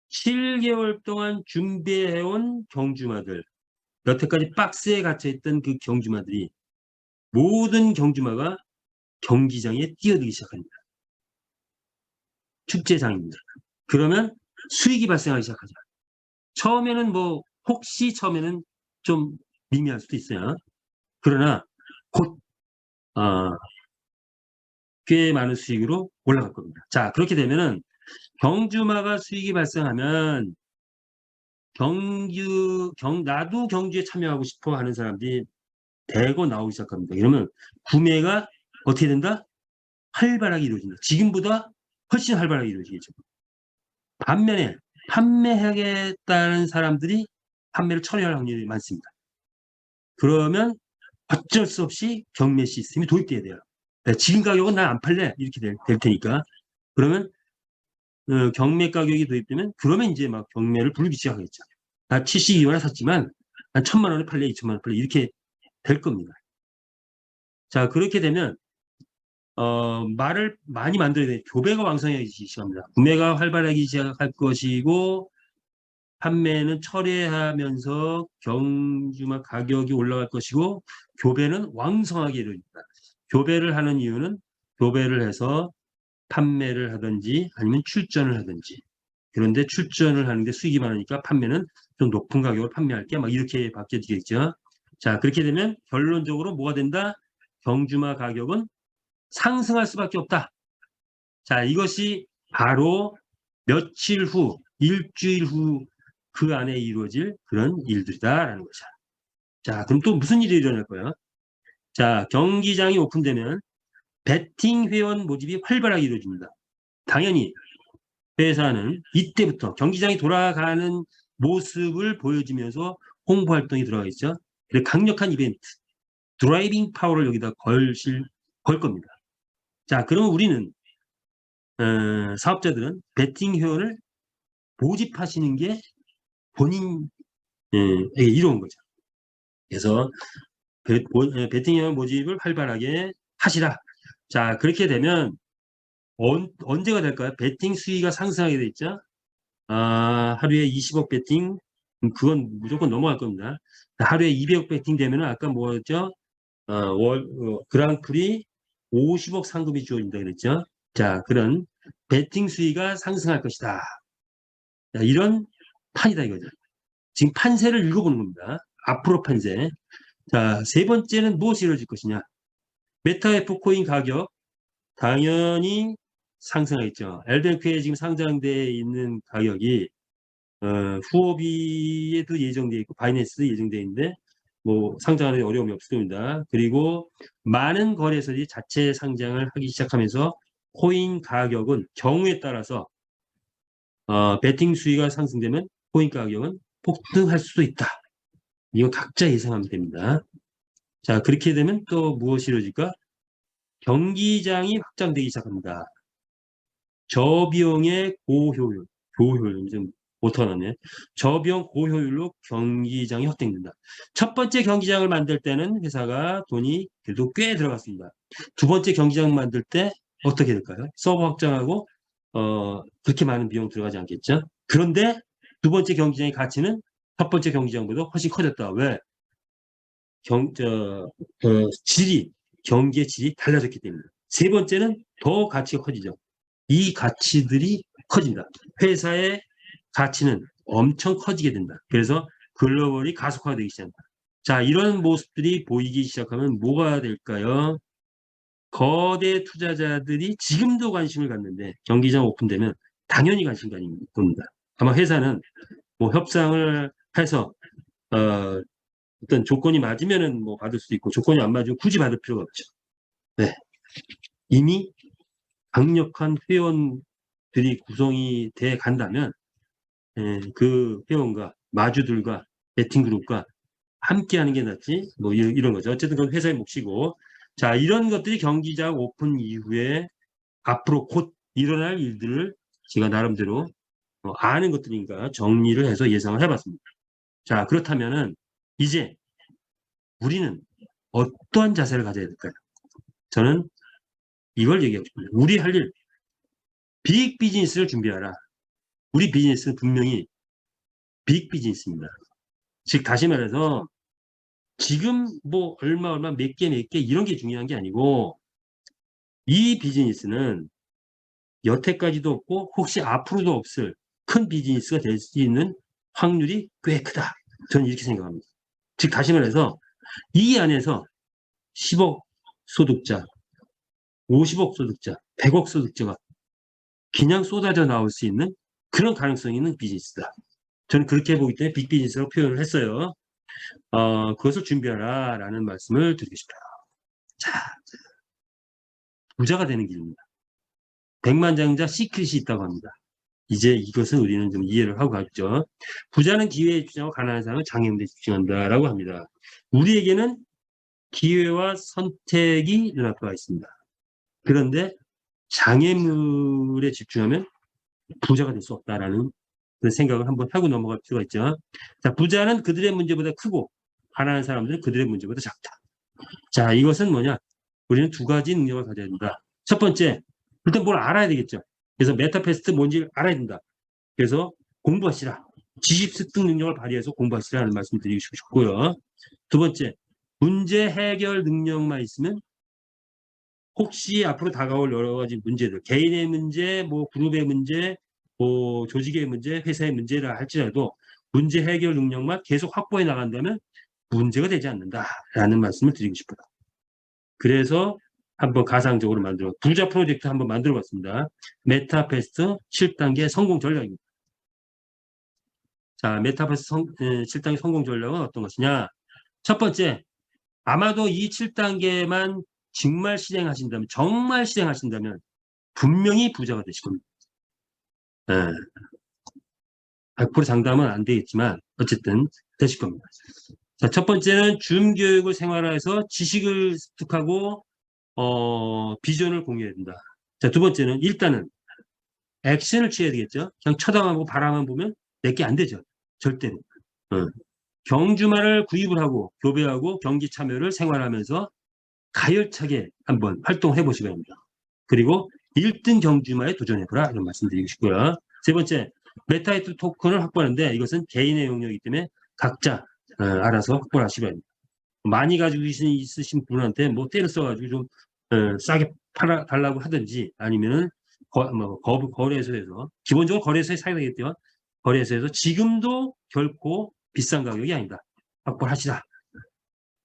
7개월 동안 준비해온 경주마들, 여태까지 박스에 갇혀있던 그 경주마들이 모든 경주마가 경기장에 뛰어들기 시작합니다. 축제장입니다. 그러면 수익이 발생하기 시작하죠. 처음에는 혹시 처음에는 좀 미미할 수도 있어요. 그러나 곧 꽤 많은 수익으로 올라갈 겁니다. 자, 그렇게 되면은 경주마가 수익이 발생하면 나도 경주에 참여하고 싶어 하는 사람들이 대거 나오기 시작합니다. 이러면 구매가 어떻게 된다? 활발하게 이루어진다. 지금보다 훨씬 활발하게 이루어지겠죠. 반면에 판매하겠다는 사람들이 판매를 철회할 확률이 많습니다. 그러면 어쩔 수 없이 경매 시스템이 도입돼야 돼요. 지금 가격은 난 안 팔래 이렇게 될 테니까. 그러면 경매 가격이 도입되면 그러면 이제 막 경매를 부르기 시작하겠죠. 나 72만원 샀지만 한 1,000만 원에 팔래, 2,000만 원에 팔래 이렇게 될 겁니다. 자, 그렇게 되면 말을 많이 만들어야 돼요. 교배가 왕성해지기 시작합니다. 구매가 활발하기 시작할 것이고 판매는 철회하면서 경주마 가격이 올라갈 것이고 교배는 왕성하게 이루어집니다. 교배를 하는 이유는 교배를 해서 판매를 하든지 아니면 출전을 하든지 그런데 출전을 하는데 수익이 많으니까 판매는 좀 높은 가격으로 판매할게 막 이렇게 바뀌어지겠죠. 자, 그렇게 되면 결론적으로 뭐가 된다? 경주마 가격은 상승할 수밖에 없다. 자, 이것이 바로 며칠 후, 일주일 후 그 안에 이루어질 그런 일들이다라는 거죠. 자, 그럼 또 무슨 일이 일어날까요? 자, 경기장이 오픈되면 베팅 회원 모집이 활발하게 이루어집니다. 당연히 회사는 이때부터 경기장이 돌아가는 모습을 보여주면서 홍보 활동이 들어가 있죠. 강력한 이벤트, 드라이빙 파워를 여기다 걸 겁니다. 자, 그러면 우리는 사업자들은 베팅 회원을 모집하시는 게 본인에게 이로운 거죠. 그래서 베팅 회원 모집을 활발하게 하시라. 자, 그렇게 되면 언제가 될까요? 베팅 수위가 상승하게 돼 있죠. 하루에 20억 베팅 그건 무조건 넘어갈 겁니다. 하루에 200억 베팅 되면은 아까 뭐였죠? 그랑프리 50억 상금이 주어진다 그랬죠. 자, 그런 베팅 수위가 상승할 것이다. 자, 이런 판이다 이거죠. 지금 판세를 읽어보는 겁니다. 앞으로 판세. 자, 세 번째는 무엇이 이루어질 것이냐. 메타F 코인 가격 당연히 상승하겠죠. 엘뱅크에 지금 상장되어 있는 가격이 후오비에도 예정되어 있고 바이낸스도 예정되어 있는데 뭐 상장하는 데 어려움이 없을 겁니다. 그리고 많은 거래소들이 자체 상장을 하기 시작하면서 코인 가격은 경우에 따라서 베팅 수위가 상승되면 코인 가격은 폭등할 수도 있다. 이거 각자 예상하면 됩니다. 자, 그렇게 되면 또 무엇이 이루어질까? 경기장이 확장되기 시작합니다. 저비용의 고효율, 좀 못하네 저비용 고효율로 경기장이 확대된다. 첫 번째 경기장을 만들 때는 회사가 돈이 그래도 꽤 들어갔습니다. 두 번째 경기장 만들 때 어떻게 될까요? 서버 확장하고 그렇게 많은 비용 들어가지 않겠죠? 그런데 두 번째 경기장의 가치는 첫 번째 경기장보다 훨씬 커졌다. 왜? 경기의 질이 달라졌기 때문에. 세 번째는 더 가치가 커지죠. 이 가치들이 커진다. 회사의 가치는 엄청 커지게 된다. 그래서 글로벌이 가속화되기 시작한다. 자, 이런 모습들이 보이기 시작하면 뭐가 될까요? 거대 투자자들이 지금도 관심을 갖는데 경기장 오픈되면 당연히 관심 가질 겁니다. 아마 회사는 뭐 협상을 해서 어떤 조건이 맞으면은 뭐 받을 수도 있고 조건이 안 맞으면 굳이 받을 필요가 없죠. 네. 이미 강력한 회원들이 구성이 돼 간다면 그 회원과 마주들과 베팅그룹과 함께 하는 게 낫지 뭐 이런 거죠. 어쨌든 그건 회사의 몫이고 자 이런 것들이 경기장 오픈 이후에 앞으로 곧 일어날 일들을 제가 나름대로 아는 것들이니까 정리를 해서 예상을 해봤습니다. 자 그렇다면은 이제 우리는 어떠한 자세를 가져야 될까요? 저는 이걸 얘기하고 싶어요. 우리 할 일, 빅 비즈니스를 준비하라. 우리 비즈니스는 분명히 빅 비즈니스입니다. 즉 다시 말해서 지금 뭐 얼마 몇 개 이런 게 중요한 게 아니고 이 비즈니스는 여태까지도 없고 혹시 앞으로도 없을 큰 비즈니스가 될 수 있는 확률이 꽤 크다. 저는 이렇게 생각합니다. 즉 다시 말해서 이 안에서 10억 소득자, 50억 소득자, 100억 소득자가 그냥 쏟아져 나올 수 있는 그런 가능성이 있는 비즈니스다. 저는 그렇게 보기 때문에 빅비즈니스라고 표현을 했어요. 그것을 준비하라 라는 말씀을 드리고 싶어요. 자, 부자가 되는 길입니다. 백만장자 시크릿이 있다고 합니다. 이제 이것은 우리는 좀 이해를 하고 가죠. 부자는 기회에 집중하고 가난한 사람은 장애물에 집중한다라고 합니다. 우리에게는 기회와 선택이 눈앞에 와 있습니다. 그런데 장애물에 집중하면 부자가 될 수 없다라는 그런 생각을 한번 하고 넘어갈 필요가 있죠. 자, 부자는 그들의 문제보다 크고 가난한 사람들은 그들의 문제보다 작다. 자, 이것은 뭐냐? 우리는 두 가지 능력을 가져야 된다. 첫 번째, 일단 뭘 알아야 되겠죠. 그래서 메타패스트 뭔지 알아야 된다. 그래서 공부하시라. 지식 습득 능력을 발휘해서 공부하시라는 말씀 드리고 싶고요. 두 번째, 문제 해결 능력만 있으면 혹시 앞으로 다가올 여러 가지 문제들, 개인의 문제, 뭐 그룹의 문제, 뭐 조직의 문제, 회사의 문제라 할지라도 문제 해결 능력만 계속 확보해 나간다면 문제가 되지 않는다라는 말씀을 드리고 싶어요. 그래서 한번 가상적으로 부자 프로젝트 한번 만들어 봤습니다. 메타패스트 7단계 성공 전략입니다. 자, 메타버스 7단계 성공 전략은 어떤 것이냐? 첫 번째, 아마도 이 7단계만 정말 실행하신다면 분명히 부자가 되실 겁니다. 100% 장담은 안 되겠지만 어쨌든 되실 겁니다. 자, 첫 번째는 줌 교육을 생활화해서 지식을 습득하고 비전을 공유해야 된다. 자, 두 번째는 일단은 액션을 취해야 되겠죠. 그냥 쳐다보고 바라만 보면 내게 안 되죠. 절대로. 경주마를 구입을 하고 교배하고 경기 참여를 생활하면서 가열차게 한번 활동해 보시기 바랍니다. 그리고 1등 경주마에 도전해보라 이런 말씀 드리고 싶고요. 세 번째, 메타이트 토큰을 확보하는데 이것은 개인의 영역이기 때문에 각자 알아서 확보를 하시기 바랍니다. 많이 가지고 있으신 분한테 뭐 때려 써가지고 좀 싸게 달라고 하든지 아니면은 거래소에서 기본적으로 거래소에 사야 되겠죠. 거래소에서 지금도 결코 비싼 가격이 아니다. 확보를 하시라.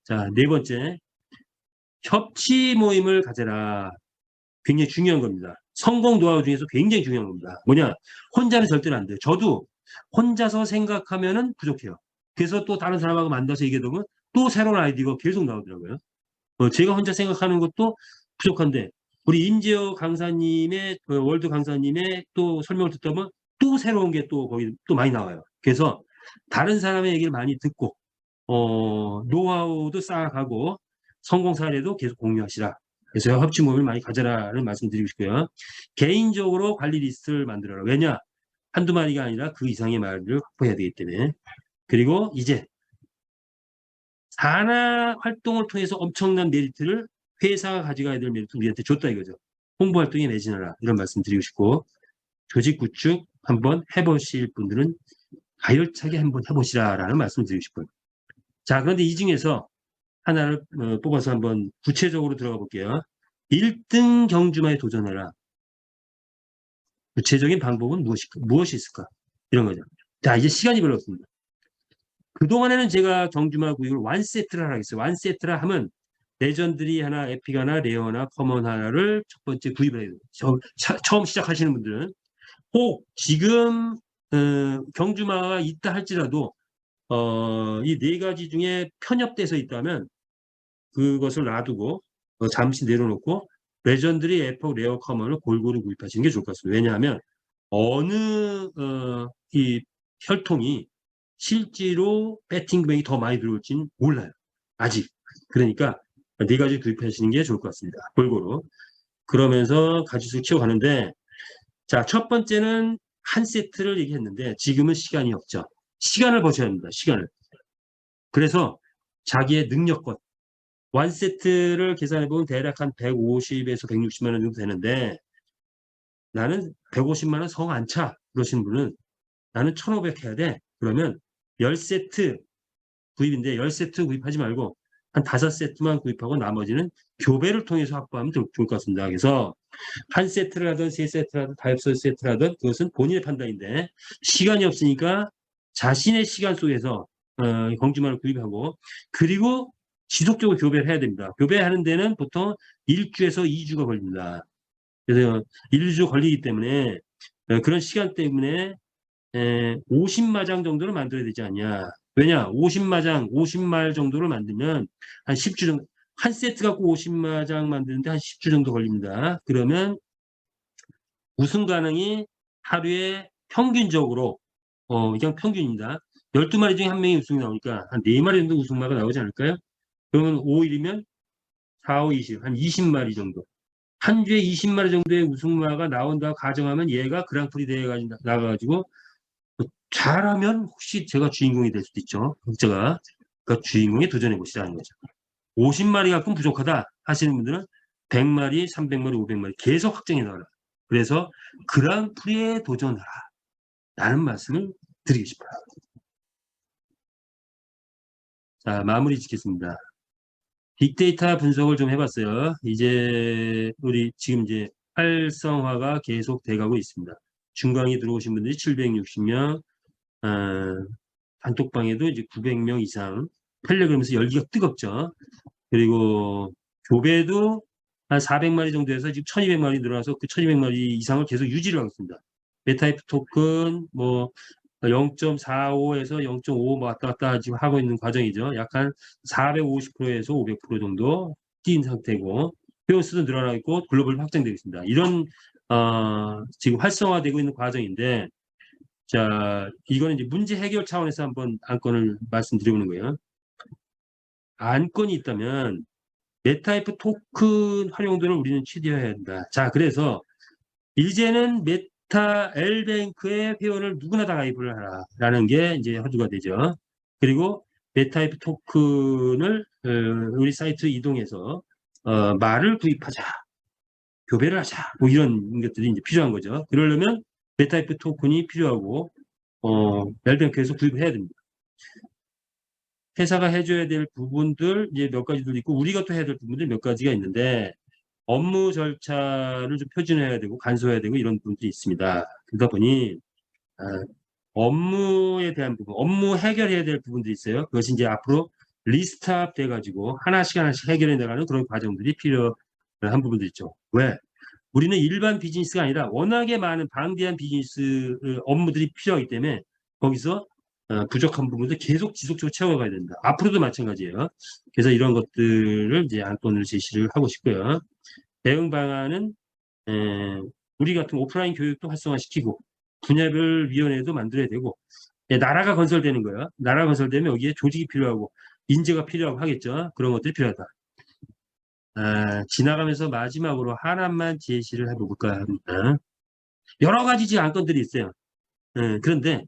자, 네 번째, 협치 모임을 가져라. 굉장히 중요한 겁니다. 성공 노하우 중에서 굉장히 중요한 겁니다. 뭐냐? 혼자는 절대로 안 돼요. 저도 혼자서 생각하면은 부족해요. 그래서 또 다른 사람하고 만나서 얘기하다 보면 또 새로운 아이디어가 계속 나오더라고요. 제가 혼자 생각하는 것도 부족한데 우리 임재호 강사님의 월드 강사님의 또 설명을 듣다 보면 또 새로운 게 또 거기 또 많이 나와요. 그래서 다른 사람의 얘기를 많이 듣고 노하우도 쌓아가고 성공 사례도 계속 공유하시라. 그래서 협치 모임을 많이 가져라는 말씀 드리고 싶고요. 개인적으로 관리 리스트를 만들어라. 왜냐? 한두 마리가 아니라 그 이상의 말을 확보해야 되기 때문에. 그리고 이제 산하 활동을 통해서 엄청난 메리트를 회사가 가져가야 될 메리트 우리한테 줬다 이거죠. 홍보 활동에 매진하라. 이런 말씀 드리고 싶고 조직 구축 한번 해보실 분들은 가열차게 한번 해보시라라는 말씀 드리고 싶고요. 자, 그런데 이 중에서 하나를 뽑아서 한번 구체적으로 들어가 볼게요. 1등 경주마에 도전해라. 구체적인 방법은 무엇이 있을까? 이런 거죠. 자, 이제 시간이 별로 없습니다. 그동안에는 제가 경주마 구입을 완세트를 하라 했어요. 완세트라 하면 레전드리 하나, 에픽 하나, 레어나, 커먼 하나를 첫 번째 구입을 해야 돼요. 처음 시작하시는 분들은 꼭 지금 경주마가 있다 할지라도 이 네 가지 중에 편협돼서 있다면 그것을 놔두고 잠시 내려놓고 레전드리, 에픽, 레어, 커먼을 골고루 구입하시는 게 좋을 것 같습니다. 왜냐하면 어느 이 혈통이 실제로 배팅 금액이 더 많이 들어올지는 몰라요. 아직. 그러니까 네 가지 구입하시는 게 좋을 것 같습니다. 골고루. 그러면서 가지수 키워가는데 자, 첫 번째는 한 세트를 얘기했는데 지금은 시간이 없죠. 시간을 버셔야 합니다. 시간을. 그래서 자기의 능력껏 원 세트를 계산해보면 대략 한 150에서 160만 원 정도 되는데 나는 150만 원 성 안 차. 그러신 분은 나는 1,500 해야 돼. 그러면 10세트 구입인데 10세트 구입하지 말고 한 5세트만 구입하고 나머지는 교배를 통해서 확보하면 좋을 것 같습니다. 그래서 한 세트를 하든 세 세트를 하든 5세트를 하든 그것은 본인의 판단인데 시간이 없으니까 자신의 시간 속에서 경주마를 구입하고 그리고 지속적으로 교배를 해야 됩니다. 교배하는 데는 보통 1주에서 2주가 걸립니다. 그래서 1주 걸리기 때문에 그런 시간 때문에 50마장 정도를 만들어야 되지 않냐. 왜냐? 50마장, 50말 정도를 만들면 한 10주 정도, 한 세트 갖고 50마장 만드는데 한 10주 정도 걸립니다. 그러면 우승 가능이 하루에 평균적으로, 그냥 평균입니다. 12마리 중에 한 명이 우승이 나오니까 한 4마리 정도 우승마가 나오지 않을까요? 그러면 5일이면 4, 5, 20, 한 20마리 정도. 한 주에 20마리 정도의 우승마가 나온다고 가정하면 얘가 그랑프리 대회 나가가지고 잘하면 혹시 제가 주인공이 될 수도 있죠. 제가 그러니까 주인공에 도전해 보시라는 거죠. 50마리 갖고는 부족하다 하시는 분들은 100마리, 300마리, 500마리 계속 확정해 나가라. 그래서 그랑프리에 도전하라. 라는 말씀을 드리고 싶어요. 자, 마무리 짓겠습니다. 빅데이터 분석을 좀 해봤어요. 이제 우리 지금 이제 활성화가 계속 돼가고 있습니다. 중강에 들어오신 분들이 760명, 단톡방에도 이제 900명 이상 텔레그램에서 열기가 뜨겁죠. 그리고 교배도 한 400마리 정도에서 지금 1200마리 늘어나서 그 1200마리 이상을 계속 유지를 하고 있습니다. 메타이프 토큰 뭐 0.45에서 0.5 왔다 갔다 지금 하고 있는 과정이죠. 약간 450%에서 500% 정도 뛴 상태고 회원수도 늘어나고 있고 글로벌 확장되고 있습니다. 이런 지금 활성화되고 있는 과정인데 자, 이거는 이제 문제 해결 차원에서 한번 안건을 말씀드려보는 거예요. 안건이 있다면 메타이프 토큰 활용도를 우리는 최대화해야 한다. 자, 그래서 이제는 메타 L뱅크의 회원을 누구나 다 가입을 하라라는 게 이제 화두가 되죠. 그리고 메타이프 토큰을 우리 사이트 이동해서 말을 구입하자, 교배를 하자, 뭐 이런 것들이 이제 필요한 거죠. 그러려면 메타이프 토큰이 필요하고 L뱅크에서 구입을 해야 됩니다. 회사가 해줘야 될 부분들 이제 몇 가지들 있고 우리가 또 해야 될 부분들 몇 가지가 있는데 업무 절차를 좀 표준해야 되고 간소해야 되고 이런 부분들이 있습니다. 그러다 보니 업무에 대한 부분, 업무 해결해야 될 부분들이 있어요. 그것이 이제 앞으로 리스트업 돼가지고 하나씩 하나씩 해결해 나가는 그런 과정들이 필요한 부분들이 있죠. 왜? 우리는 일반 비즈니스가 아니라 워낙에 많은 방대한 비즈니스 업무들이 필요하기 때문에 거기서 부족한 부분들 계속 지속적으로 채워가야 된다. 앞으로도 마찬가지예요. 그래서 이런 것들을 이제 안건을 제시를 하고 싶고요. 대응 방안은 에, 우리 같은 오프라인 교육도 활성화시키고 분야별 위원회도 만들어야 되고 나라가 건설되는 거야. 나라가 건설되면 여기에 조직이 필요하고 인재가 필요하고 하겠죠. 그런 것들이 필요하다. 지나가면서 마지막으로 하나만 제시를 해볼까 합니다. 여러 가지 안건들이 있어요. 그런데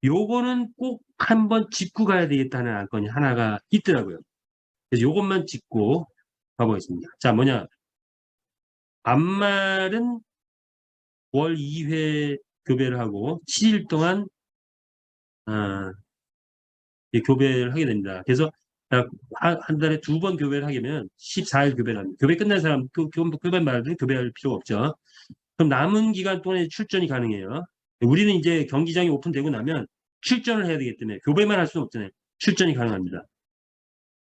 요거는 꼭 한번 짚고 가야 되겠다는 안건이 하나가 있더라고요. 그래서 요것만 짚고 가보겠습니다. 자, 뭐냐. 암말은 월 2회 교배를 하고 7일 동안 아, 교배를 하게 됩니다. 그래서 한 달에 2번 교배를 하게 되면 14일 교배를 합니다. 교배 끝난 사람, 교배 말도 교배할 필요가 없죠. 그럼 남은 기간 동안에 출전이 가능해요. 우리는 이제 경기장이 오픈되고 나면 출전을 해야 되기 때문에 교배만 할 수는 없잖아요. 출전이 가능합니다.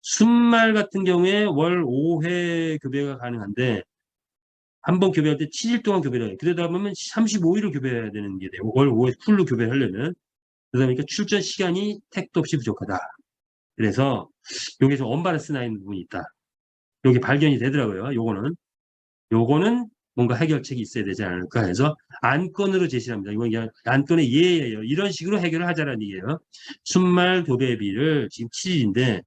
순말 같은 경우에 월 5회 교배가 가능한데 한 번 교배할 때 7일 동안 교배를 해요. 그러다 보면 35일을 교배해야 되는 게 돼요. 월 5회 풀로 교배를 하려면. 그러다 보니까 출전 시간이 택도 없이 부족하다. 그래서 여기서 언밸런스 나 있는 부분이 있다. 여기 발견이 되더라고요. 요거는 뭔가 해결책이 있어야 되지 않을까 해서 안건으로 제시합니다. 이건 그냥 안건의 예예요. 이런 식으로 해결을 하자라는 얘기예요. 순말 교배비를 지금 7일인데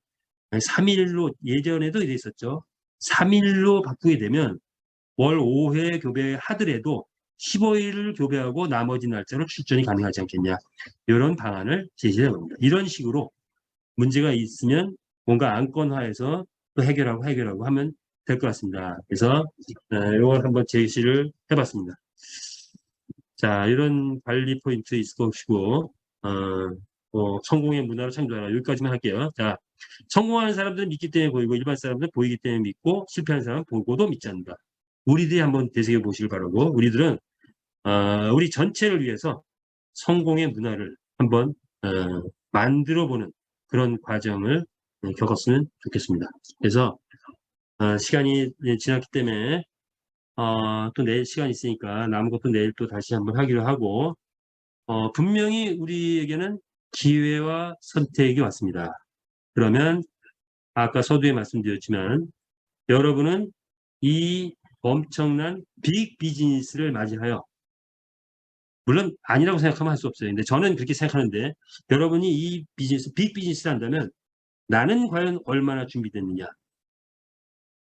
3일로 예전에도 이래 있었죠. 3일로 바꾸게 되면 월 5회 교배하더라도 15일을 교배하고 나머지 날짜로 출전이 가능하지 않겠냐. 이런 방안을 제시해 봅니다. 이런 식으로 문제가 있으면 뭔가 안건화해서 또 해결하고 하면 될 것 같습니다. 그래서 이걸 한번 제시를 해봤습니다. 자, 이런 관리 포인트 있을 것이고 성공의 문화로 창조하라. 여기까지만 할게요. 자, 성공하는 사람들은 믿기 때문에 보이고 일반 사람들은 보이기 때문에 믿고 실패하는 사람은 보고도 믿지 않는다. 우리들이 한번 되새겨 보시길 바라고 우리들은 우리 전체를 위해서 성공의 문화를 한번 만들어보는 그런 과정을 겪었으면 좋겠습니다. 그래서 시간이 지났기 때문에 또 내일 시간 있으니까 남은 것도 내일 또 다시 한번 하기로 하고 분명히 우리에게는 기회와 선택이 왔습니다. 그러면 아까 서두에 말씀드렸지만 여러분은 이 엄청난 빅 비즈니스를 맞이하여 물론 아니라고 생각하면 할 수 없어요. 근데 저는 그렇게 생각하는데 여러분이 이 비즈니스, 빅 비즈니스를 한다면 나는 과연 얼마나 준비됐느냐.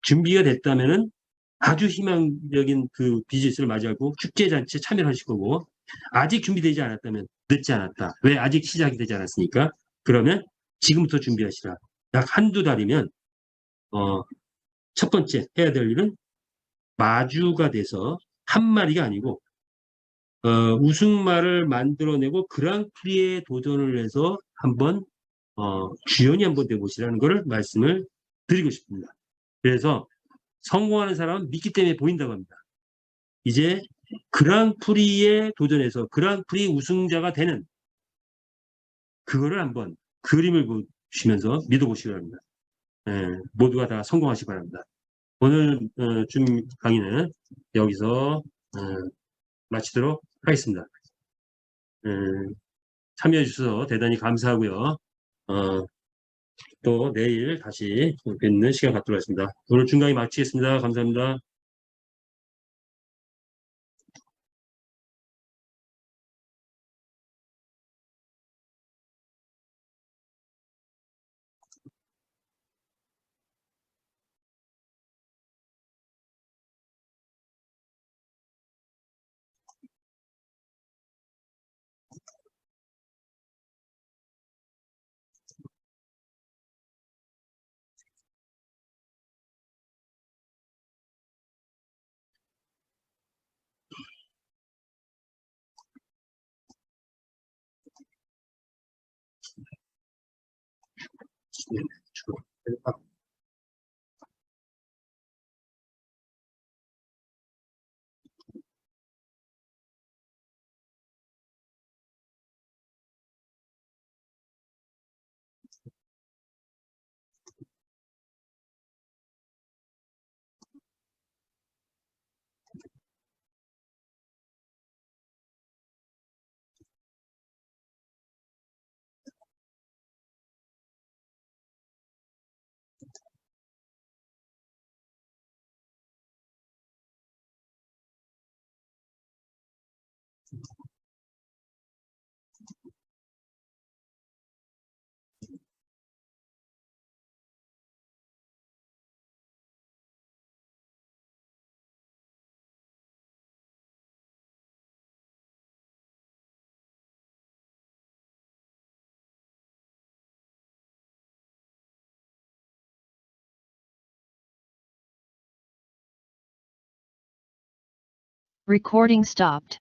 준비가 됐다면은 아주 희망적인 그 비즈니스를 맞이하고 축제잔치에 참여를 하실 거고 아직 준비되지 않았다면 늦지 않았다. 왜? 아직 시작이 되지 않았으니까. 그러면 지금부터 준비하시라. 약 한두 달이면 첫 번째 해야 될 일은 마주가 돼서 한 마리가 아니고 우승말을 만들어내고 그랑프리에 도전을 해서 한번 주연이 한번 돼보시라는 것을 말씀을 드리고 싶습니다. 그래서 성공하는 사람은 믿기 때문에 보인다고 합니다. 이제 그랑프리에 도전해서 그랑프리 우승자가 되는 그거를 한번 그림을 보시면서 믿어보시기 바랍니다. 모두가 다 성공하시기 바랍니다. 오늘 줌 강의는 여기서 마치도록 하겠습니다. 참여해 주셔서 대단히 감사하고요. 또 내일 다시 뵙는 시간 갖도록 하겠습니다. 오늘 줌 강의 마치겠습니다. 감사합니다. 네. Recording stopped.